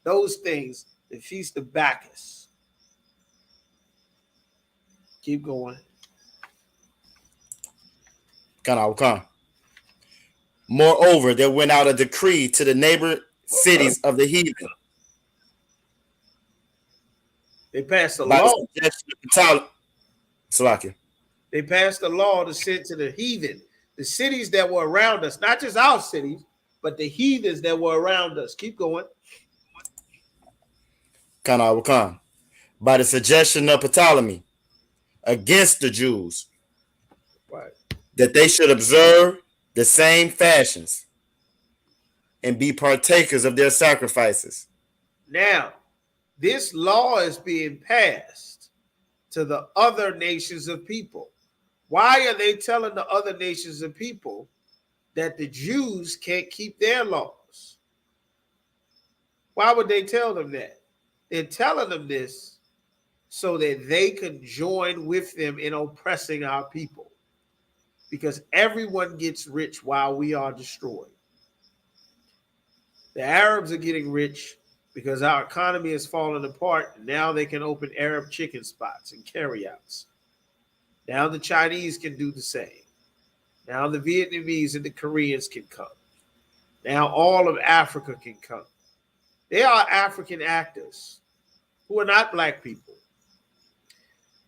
those things, the Feast of Bacchus. Keep going. Come. Moreover, there went out a decree to the neighbor cities of the heathen. They passed a By law. the suggestion of Ptolemy. Salakia. They passed a law to send to the heathen, the cities that were around us, not just our cities, but the heathens that were around us. Keep going. Come. By the suggestion of Ptolemy against the Jews, Right. that they should observe the same fashions and be partakers of their sacrifices. Now, this law is being passed to the other nations of people. Why are they telling the other nations of people that the Jews can't keep their laws? Why would they tell them that? They're telling them this so that they can join with them in oppressing our people, because everyone gets rich while we are destroyed. The Arabs are getting rich because our economy is falling apart, and now they can open Arab chicken spots and carryouts. Now the Chinese can do the same. Now the Vietnamese and the Koreans can come. Now all of Africa can come. They are African actors who are not black people,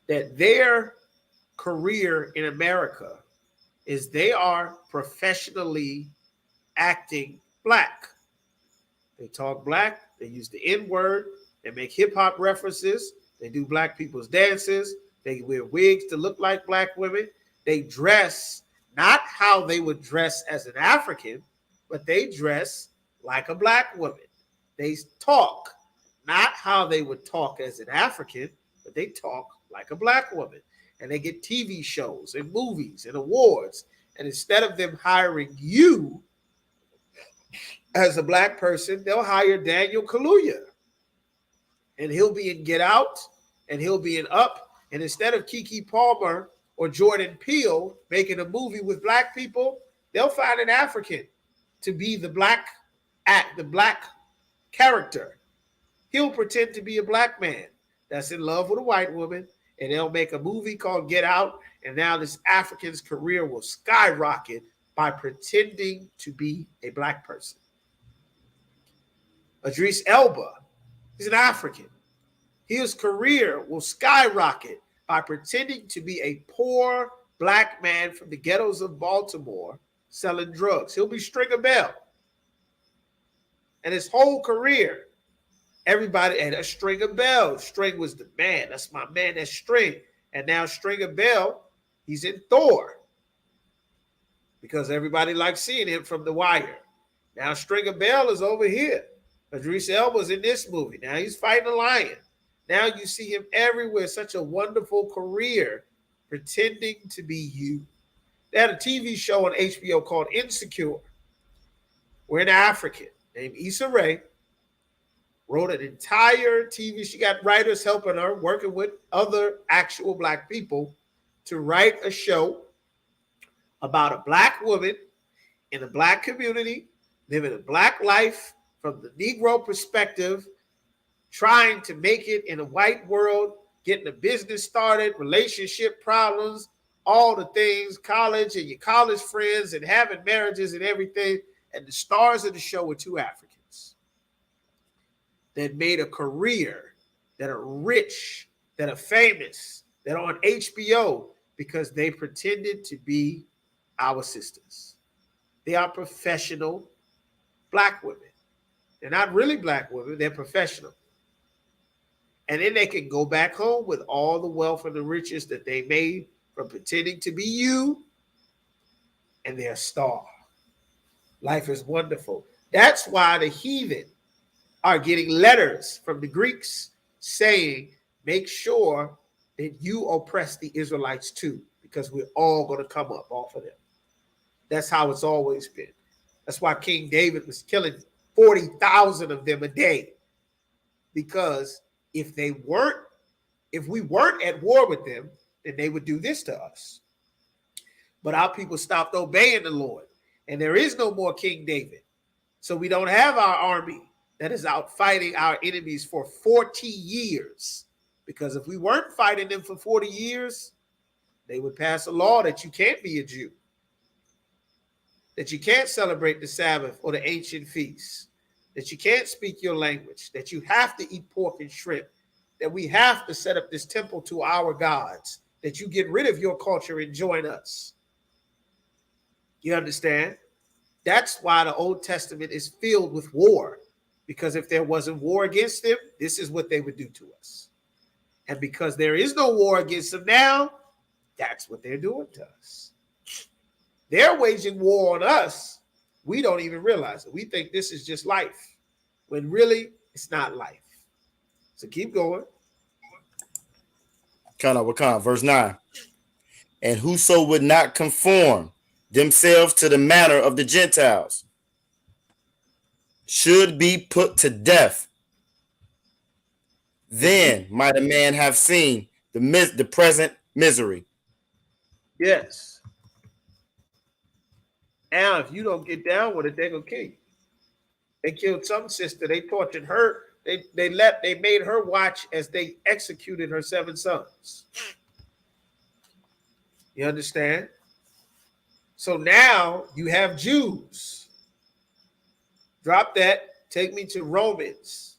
that their career in America is they are professionally acting black. They talk black, they use the N-word, they make hip-hop references, they do black people's dances, they wear wigs to look like black women, they dress not how they would dress as an African, but they dress like a black woman. They talk not how they would talk as an African, but they talk like a black woman. And they get TV shows and movies and awards. And instead of them hiring you as a black person, they'll hire Daniel Kaluuya. And he'll be in Get Out, and he'll be in Up. And instead of Keke Palmer or Jordan Peele making a movie with black people, they'll find an African to be the black character. He'll pretend to be a black man that's in love with a white woman, and they'll make a movie called Get Out, and now this African's career will skyrocket by pretending to be a black person. Idris Elba, he's an African. His career will skyrocket by pretending to be a poor black man from the ghettos of Baltimore selling drugs. He'll be Stringer Bell. And his whole career, everybody, and that's Stringer Bell. String was the man. That's my man, that's String. And now Stringer Bell, he's in Thor, because everybody likes seeing him from The Wire. Now Stringer Bell is over here. Idris Elba's in this movie. Now he's fighting a lion. Now you see him everywhere. Such a wonderful career pretending to be you. They had a TV show on HBO called Insecure, where an African named Issa Rae wrote an entire TV. She got writers helping her, working with other actual black people to write a show about a black woman in a black community, living a black life from the Negro perspective, trying to make it in a white world, getting a business started, relationship problems, all the things, college and your college friends and having marriages and everything. And the stars of the show were two Africans that made a career, that are rich, that are famous, that are on HBO because they pretended to be our sisters. They are professional black women. They're not really black women, they're professional. And then they can go back home with all the wealth and the riches that they made from pretending to be you, and they're a star. Life is wonderful. That's why the heathen are getting letters from the Greeks saying, make sure that you oppress the Israelites too, because we're all going to come up off of them. That's how it's always been. That's why King David was killing 40,000 of them a day, because if we weren't at war with them, then they would do this to us. But our people stopped obeying the Lord. And there is no more King David. So we don't have our army that is out fighting our enemies for 40 years. Because if we weren't fighting them for 40 years, they would pass a law that you can't be a Jew, that you can't celebrate the Sabbath or the ancient feasts, that you can't speak your language, that you have to eat pork and shrimp, that we have to set up this temple to our gods, that you get rid of your culture and join us. You understand? That's why the Old Testament is filled with war, because if there wasn't war against them, this is what they would do to us. And because there is no war against them now, that's what they're doing to us. They're waging war on us. We don't even realize it. We think this is just life, when really it's not life. So keep going. Verse 9. And whoso would not conform themselves to the manner of the Gentiles should be put to death. Then might a man have seen the present misery. Yes. Now, if you don't get down with it, they're gonna kill you. They killed some sister. They tortured her. They made her watch as they executed her 7 sons. You understand? So now you have Jews. Drop that. Take me to Romans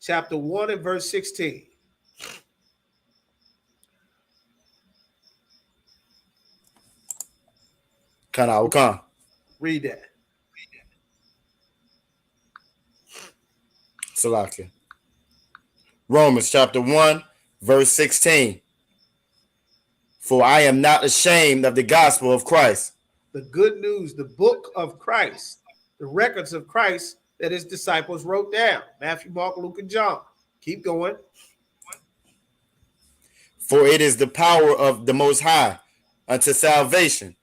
chapter 1 and verse 16. Read that. Salakia. Romans chapter 1, verse 16. For I am not ashamed of the gospel of Christ. The good news, the book of Christ, the records of Christ that his disciples wrote down. Matthew, Mark, Luke, and John. Keep going. For it is the power of the Most High unto salvation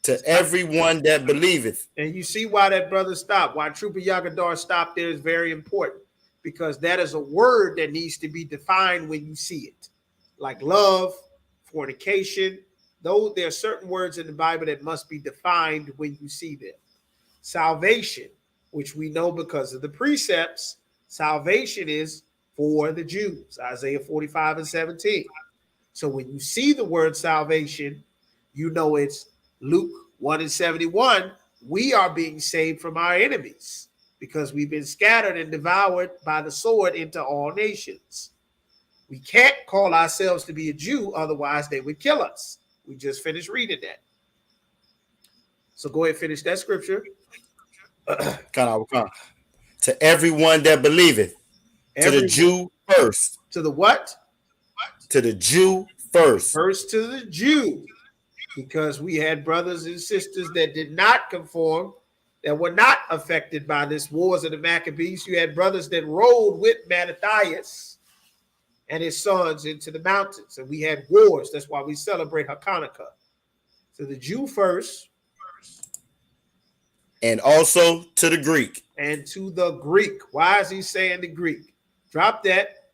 to everyone that believeth. And you see why that brother stopped. Why Trooper Yagadar stopped there is very important. Because that is a word that needs to be defined when you see it. Like love, fornication. Though there are certain words in the Bible that must be defined when you see them. Salvation, which we know because of the precepts, salvation is for the Jews. Isaiah 45 and 17. So when you see the word salvation, you know it's Luke 1 and 71. We are being saved from our enemies because we've been scattered and devoured by the sword into all nations. We can't call ourselves to be a Jew, otherwise they would kill us. We just finished reading that. So go ahead and finish that scripture. To everyone that believeth. Everyone. To the Jew first. To the what? To the Jew first. First to the Jew. Because we had brothers and sisters that did not conform, that were not affected by this wars of the Maccabees. You had brothers that rode with Mattathias and his sons into the mountains. And we had wars. That's why we celebrate Hanukkah. So the Jew first. And also to the Greek. And to the Greek. Why is he saying the Greek? Drop that.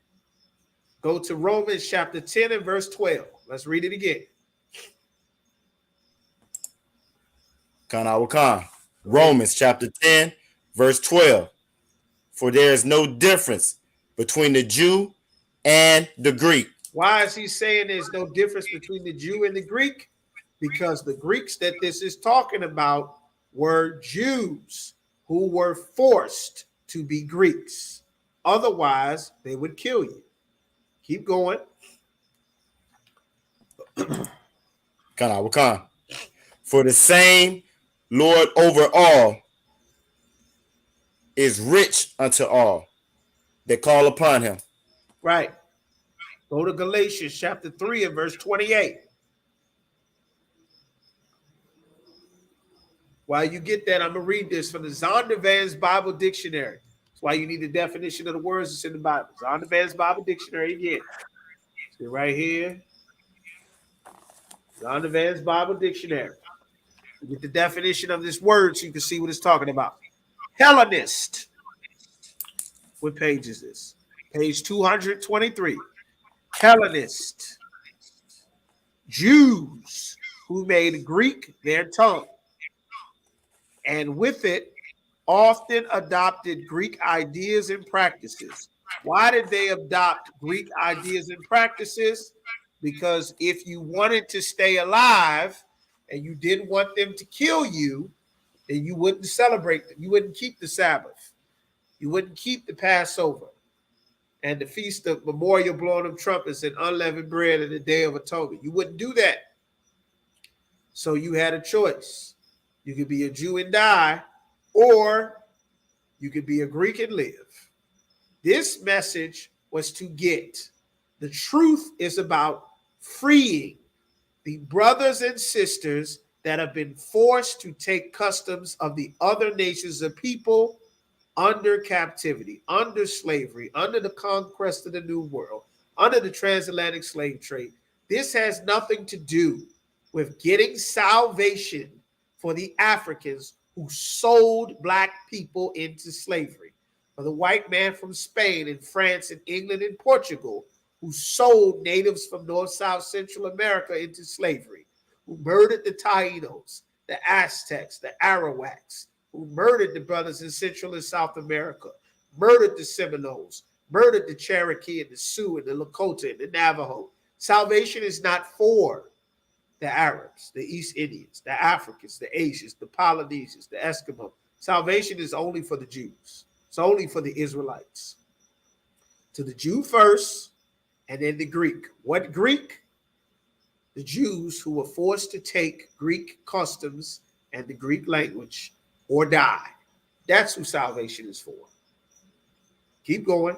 Go to Romans chapter 10 and verse 12. Let's read it again. Romans chapter 10, verse 12. For there is no difference between the Jew and the Greek. Why is he saying there's no difference between the Jew and the Greek? Because the Greeks that this is talking about were Jews who were forced to be Greeks. Otherwise, they would kill you. Keep going. For the same Lord over all is rich unto all that call upon him. Right. Go to Galatians chapter 3 and verse 28. While you get that, I'm going to read this from the Zondervan's Bible Dictionary. That's why you need the definition of the words that's in the Bible. Zondervan's Bible Dictionary again. See right here. Zondervan's Bible Dictionary. Get the definition of this word so you can see what it's talking about. Hellenist. What page is this? Page 223. Hellenist. Jews who made Greek their tongue, and with it often adopted Greek ideas and practices. Why did they adopt Greek ideas and practices? Because if you wanted to stay alive and you didn't want them to kill you, then you wouldn't celebrate them. You wouldn't keep the Sabbath. You wouldn't keep the Passover and the Feast of Memorial blowing of trumpets and unleavened bread and the Day of Atonement. You wouldn't do that. So you had a choice. You could be a Jew and die, or you could be a Greek and live. This message was to get. The truth is about freeing the brothers and sisters that have been forced to take customs of the other nations of people under captivity, under slavery, under the conquest of the New World, under the transatlantic slave trade. This has nothing to do with getting salvation for the Africans who sold black people into slavery, for the white man from Spain and France and England and Portugal who sold natives from North, South, Central America into slavery, who murdered the Taínos, the Aztecs, the Arawaks, who murdered the brothers in Central and South America, murdered the Seminoles, murdered the Cherokee and the Sioux and the Lakota and the Navajo. Salvation is not for the Arabs, the East Indians, the Africans, the Asians, the Polynesians, the Eskimos. Salvation is only for the Jews. It's only for the Israelites. To the Jew first, and then the Greek. What Greek? The Jews who were forced to take Greek customs and the Greek language or die. That's who salvation is for. Keep going.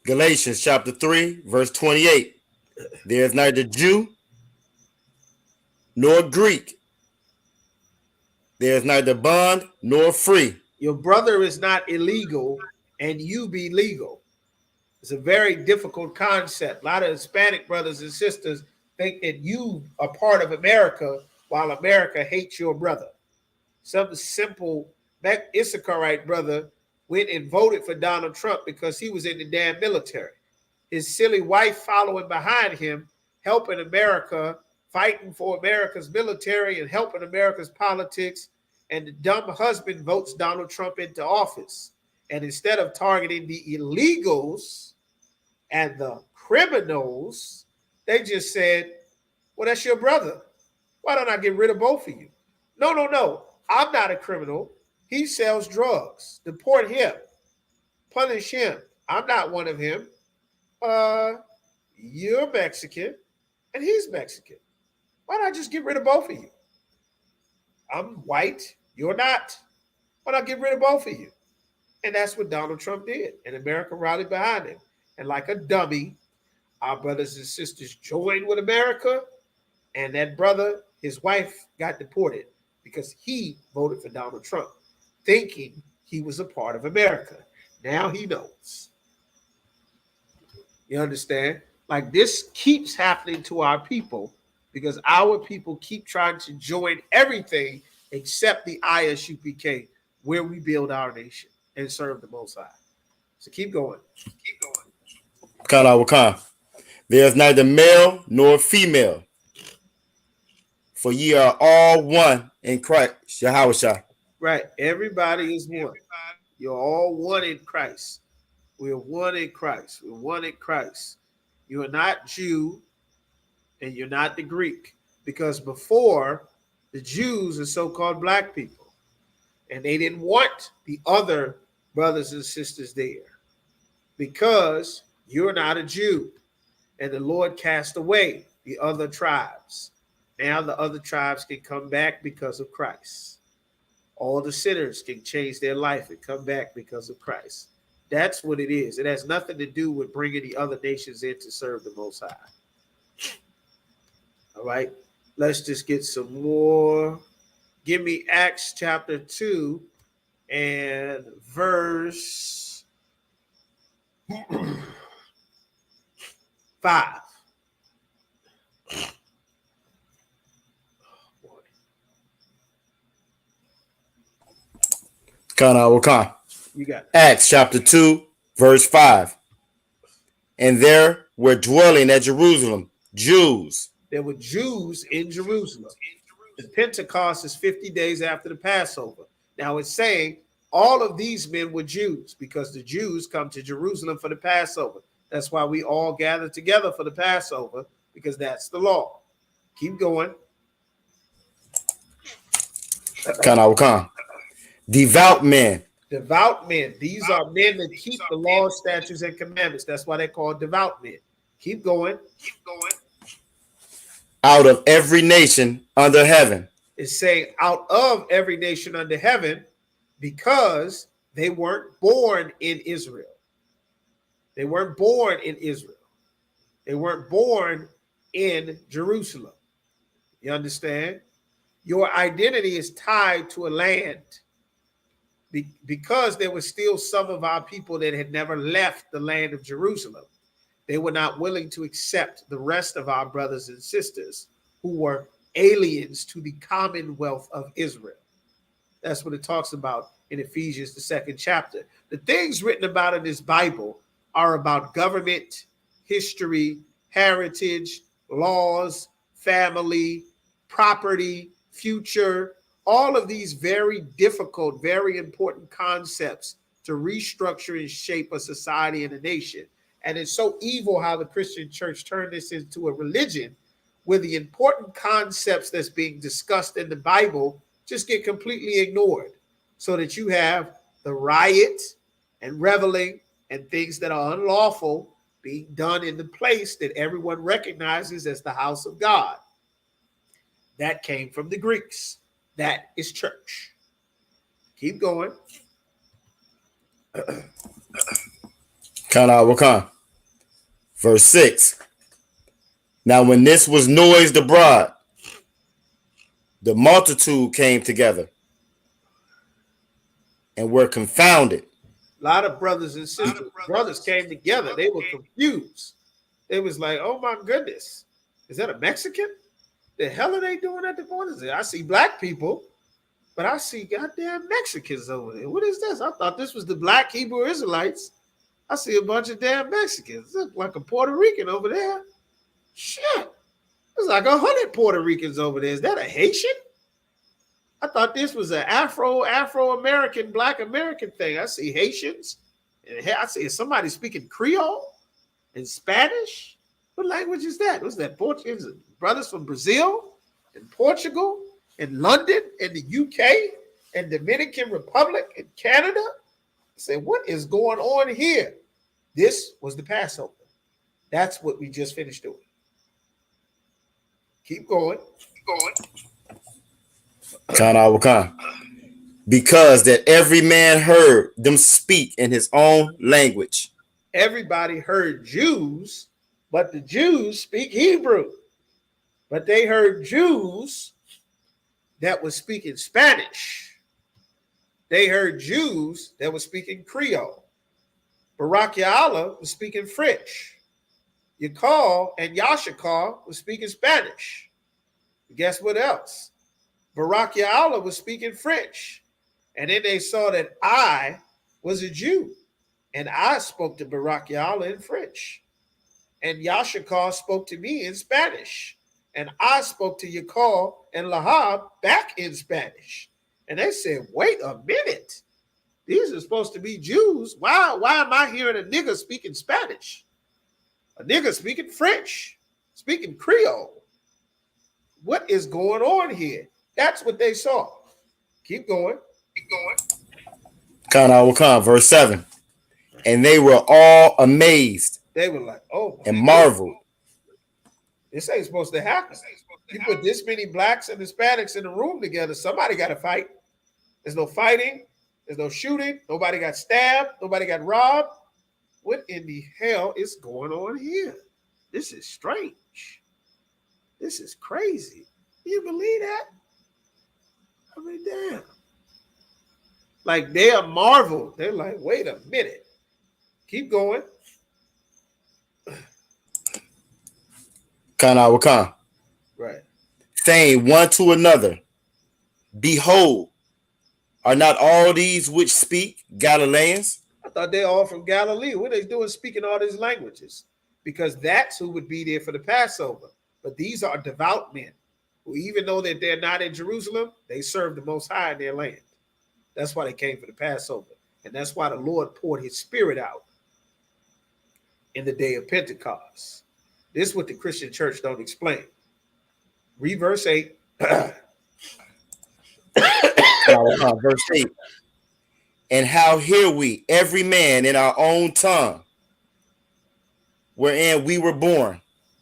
Galatians chapter 3, verse 28. There is neither Jew nor Greek. There is neither bond nor free. Your brother is not illegal and you be legal. It's a very difficult concept. A lot of Hispanic brothers and sisters think that you are part of America while America hates your brother. Some simple Isupk brother went and voted for Donald Trump because he was in the damn military. His silly wife following behind him, helping America, fighting for America's military and helping America's politics. And the dumb husband votes Donald Trump into office. And instead of targeting the illegals and the criminals, they just said, well, that's your brother. Why don't I get rid of both of you? No. I'm not a criminal. He sells drugs. Deport him. Punish him. I'm not one of him. You're Mexican and he's Mexican. Why don't I just get rid of both of you? I'm white. You're not. Why not get rid of both of you? And that's what Donald Trump did. And America rallied behind him. And like a dummy, our brothers and sisters joined with America. And that brother, his wife, got deported because he voted for Donald Trump, thinking he was a part of America. Now he knows. You understand? Like this keeps happening to our people because our people keep trying to join everything except the Isupk, where we build our nation and serve the Most High. So keep going. There is neither male nor female, for ye are all one in Christ. Yahushua. Right. Everybody is one. You're all one in Christ. We're one in Christ. We're one in Christ. You are not Jew and you're not the Greek, because before the Jews are so-called black people and they didn't want the other brothers and sisters there because you're not a Jew, and the Lord cast away the other tribes. Now the other tribes can come back because of Christ. All the sinners can change their life and come back because of Christ. That's what it is. It has nothing to do with bringing the other nations in to serve the Most High. All right. Let's just get some more. Give me Acts chapter 2 and verse 5. You got Acts chapter 2, verse 5. And there were dwelling at Jerusalem, Jews. There were Jews in Jerusalem. The Pentecost is 50 days after the Passover. Now it's saying all of these men were Jews because the Jews come to Jerusalem for the Passover. That's why we all gather together for the Passover, because that's the law. Keep going. Khan. Devout men. Devout men. These are men that keep the law, statutes, and commandments. That's why they're called devout men. Keep going. Out of every nation under heaven. It's saying out of every nation under heaven, because they weren't born in Israel. They weren't born in Israel. They weren't born in Jerusalem. You understand? Your identity is tied to a land, because there were still some of our people that had never left the land of Jerusalem. They were not willing to accept the rest of our brothers and sisters who were aliens to the commonwealth of Israel. That's what it talks about in Ephesians, the 2nd chapter. The things written about in this Bible are about government, history, heritage, laws, family, property, future, all of these very difficult, very important concepts to restructure and shape a society and a nation. And it's so evil how the Christian church turned this into a religion where the important concepts that's being discussed in the Bible just get completely ignored, so that you have the riot and reveling and things that are unlawful being done in the place that everyone recognizes as the house of God. That came from the Greeks. That is church. Keep going. Khan. Verse 6. Now when this was noised abroad, the multitude came together and were confounded. A lot of brothers and sisters, brothers came together. They were confused. They was like, oh my goodness, is that a Mexican? The hell are they doing at the borders? I see black people, but I see goddamn Mexicans over there. What is this? I thought this was the black Hebrew Israelites. I see a bunch of damn Mexicans. Look like a Puerto Rican over there. Shit. There's like 100 Puerto Ricans over there. Is that a Haitian? I thought this was an Afro-American, Black American thing. I see Haitians. And I see somebody speaking Creole and Spanish. What language is that? Was that Portuguese? Brothers from Brazil and Portugal and London and the UK and Dominican Republic and Canada? I say, what is going on here? This was the Passover. That's what we just finished doing. Keep going. Khan. Because that every man heard them speak in his own language. Everybody heard Jews, but the Jews speak Hebrew. But they heard Jews that were speaking Spanish. They heard Jews that were speaking Creole. Barak Ya'ala was speaking French. Yakal and Yashakal was speaking Spanish. Guess what else? Barak Ya'ala was speaking French. And then they saw that I was a Jew. And I spoke to Barak Ya'ala in French. And Yashakal spoke to me in Spanish. And I spoke to Yakal and Lahab back in Spanish. And they said, wait a minute. These are supposed to be Jews. Why am I hearing a nigga speaking Spanish? A nigga speaking French, speaking Creole. What is going on here? That's what they saw. Keep going. Khan, verse 7. And they were all amazed. They were like, oh. And marveled. This ain't supposed to happen. You put this many blacks and Hispanics in a room together, somebody got to fight. There's no fighting. There's no shooting. Nobody got stabbed. Nobody got robbed. What in the hell is going on here? This is strange. This is crazy. Do you believe that? I mean, damn. Like they are marveled. They're like, wait a minute. Keep going. Khan. Right. Saying one to another, behold, are not all these which speak Galileans? I thought they all from Galilee. What are they doing speaking all these languages? because that's who would be there for the Passover. But these are devout men who, even though that they're not in Jerusalem, they serve the Most High in their land. That's why they came for the Passover. And that's why the Lord poured his spirit out in the day of Pentecost. This is what the Christian church don't explain. Read verse 8. Verse 8. And how hear we every man in our own tongue wherein we were born.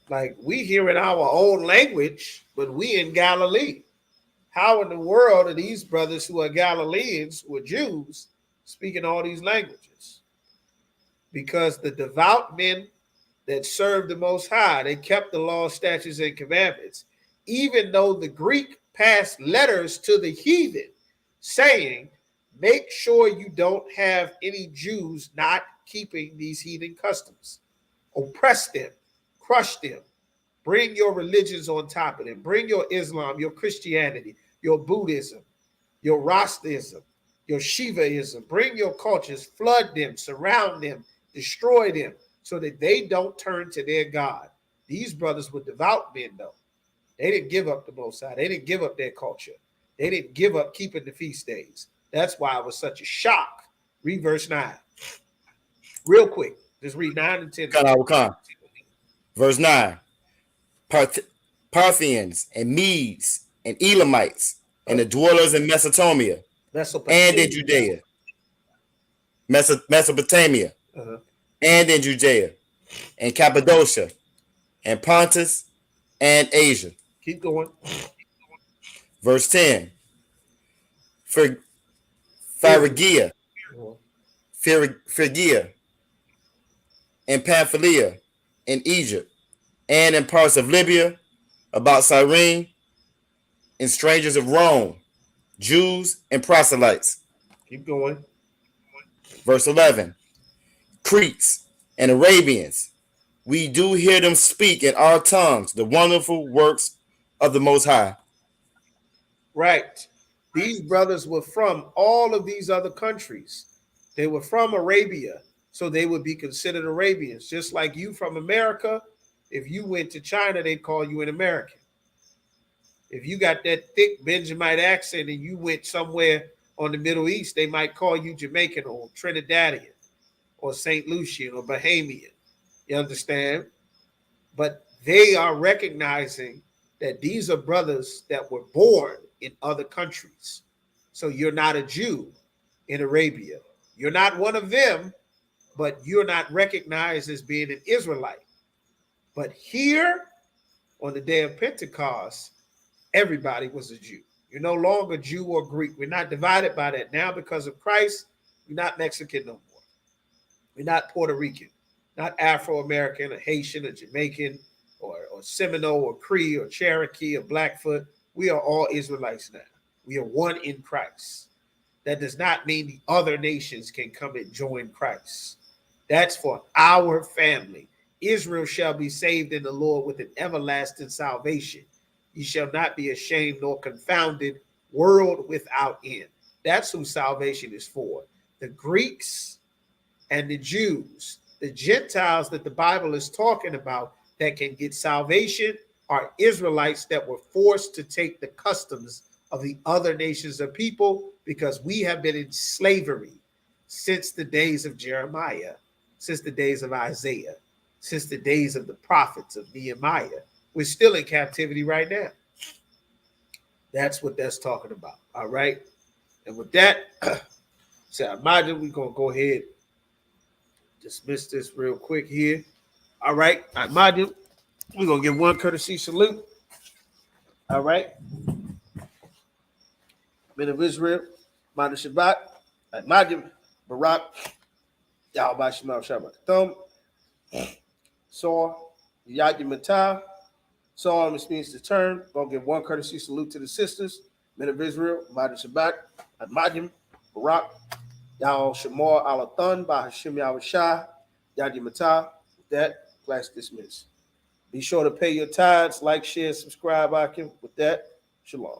Like, we hear in our own language, but we in Galilee. How in the world are these brothers who are Galileans, who are Jews, speaking all these languages? Because the devout men that served the Most High, they kept the law, statutes, and commandments, even though the Greek passed letters to the heathen saying, make sure you don't have any Jews not keeping these heathen customs. Oppress them, crush them, bring your religions on top of them, bring your Islam, your Christianity, your Buddhism, your Rastaism, your Shivaism, bring your cultures, flood them, surround them, destroy them, so that they don't turn to their God. These brothers were devout men, though. They didn't give up the Most High. They didn't give up their culture. They didn't give up keeping the feast days. That's why it was such a shock. Read verse 9. Real quick. Just read 9 and 10. Verse 9. Parthians and Medes and Elamites and the dwellers in Mesopotamia and in Judea. Mesopotamia and in Judea and Cappadocia and Pontus and Asia. Keep going. Verse 10. Phrygia and Pamphylia in Egypt and in parts of Libya about Cyrene, and strangers of Rome, Jews and proselytes. Keep going. Verse 11. Cretes and Arabians, we do hear them speak in our tongues the wonderful works of the Most High. Right. These brothers were from all of these other countries. They were from Arabia, so they would be considered Arabians. Just like you from America, if you went to China, they'd call you an American. If you got that thick Benjamite accent and you went somewhere on the Middle East, they might call you Jamaican or Trinidadian or St. Lucian or Bahamian. You understand? But they are recognizing that these are brothers that were born in other countries. So you're not a Jew in Arabia. You're not one of them, but you're not recognized as being an Israelite. But here on the day of Pentecost, everybody was a Jew. You're no longer Jew or Greek. We're not divided by that. Now, because of Christ, we're not Mexican no more. We're not Puerto Rican, not Afro-American or Haitian or Jamaican or Seminole or Cree or Cherokee or Blackfoot. We are all Israelites now. We are one in Christ. That does not mean the other nations can come and join Christ. That's for our family. Israel shall be saved in the Lord with an everlasting salvation. Ye shall not be ashamed nor confounded, world without end. That's who salvation is for. The Greeks and the Jews, the Gentiles that the Bible is talking about that can get salvation are Israelites that were forced to take the customs of the other nations of people because we have been in slavery since the days of Jeremiah, since the days of Isaiah, since the days of the prophets of Nehemiah. We're still in captivity right now. That's what that's talking about. All right. And with that, so I imagine we're going to go ahead, dismiss this real quick here. All right. I imagine we're going to give one courtesy salute. All right. Men of Israel, Mada Shabbat, Imagine Barak, Yahweh Shemal Shabbat Thumb, Saw, Yad Matah. Saw, which means to turn. Gonna give one courtesy salute to the sisters, men of Israel, Mada Shabbat, Imagine Barak, Yahweh Shemar Alathan, by Hashem Yahweh Shah, Yad Matah. With that, class dismissed. Be sure to pay your tithes, like, share, subscribe. With that, shalom.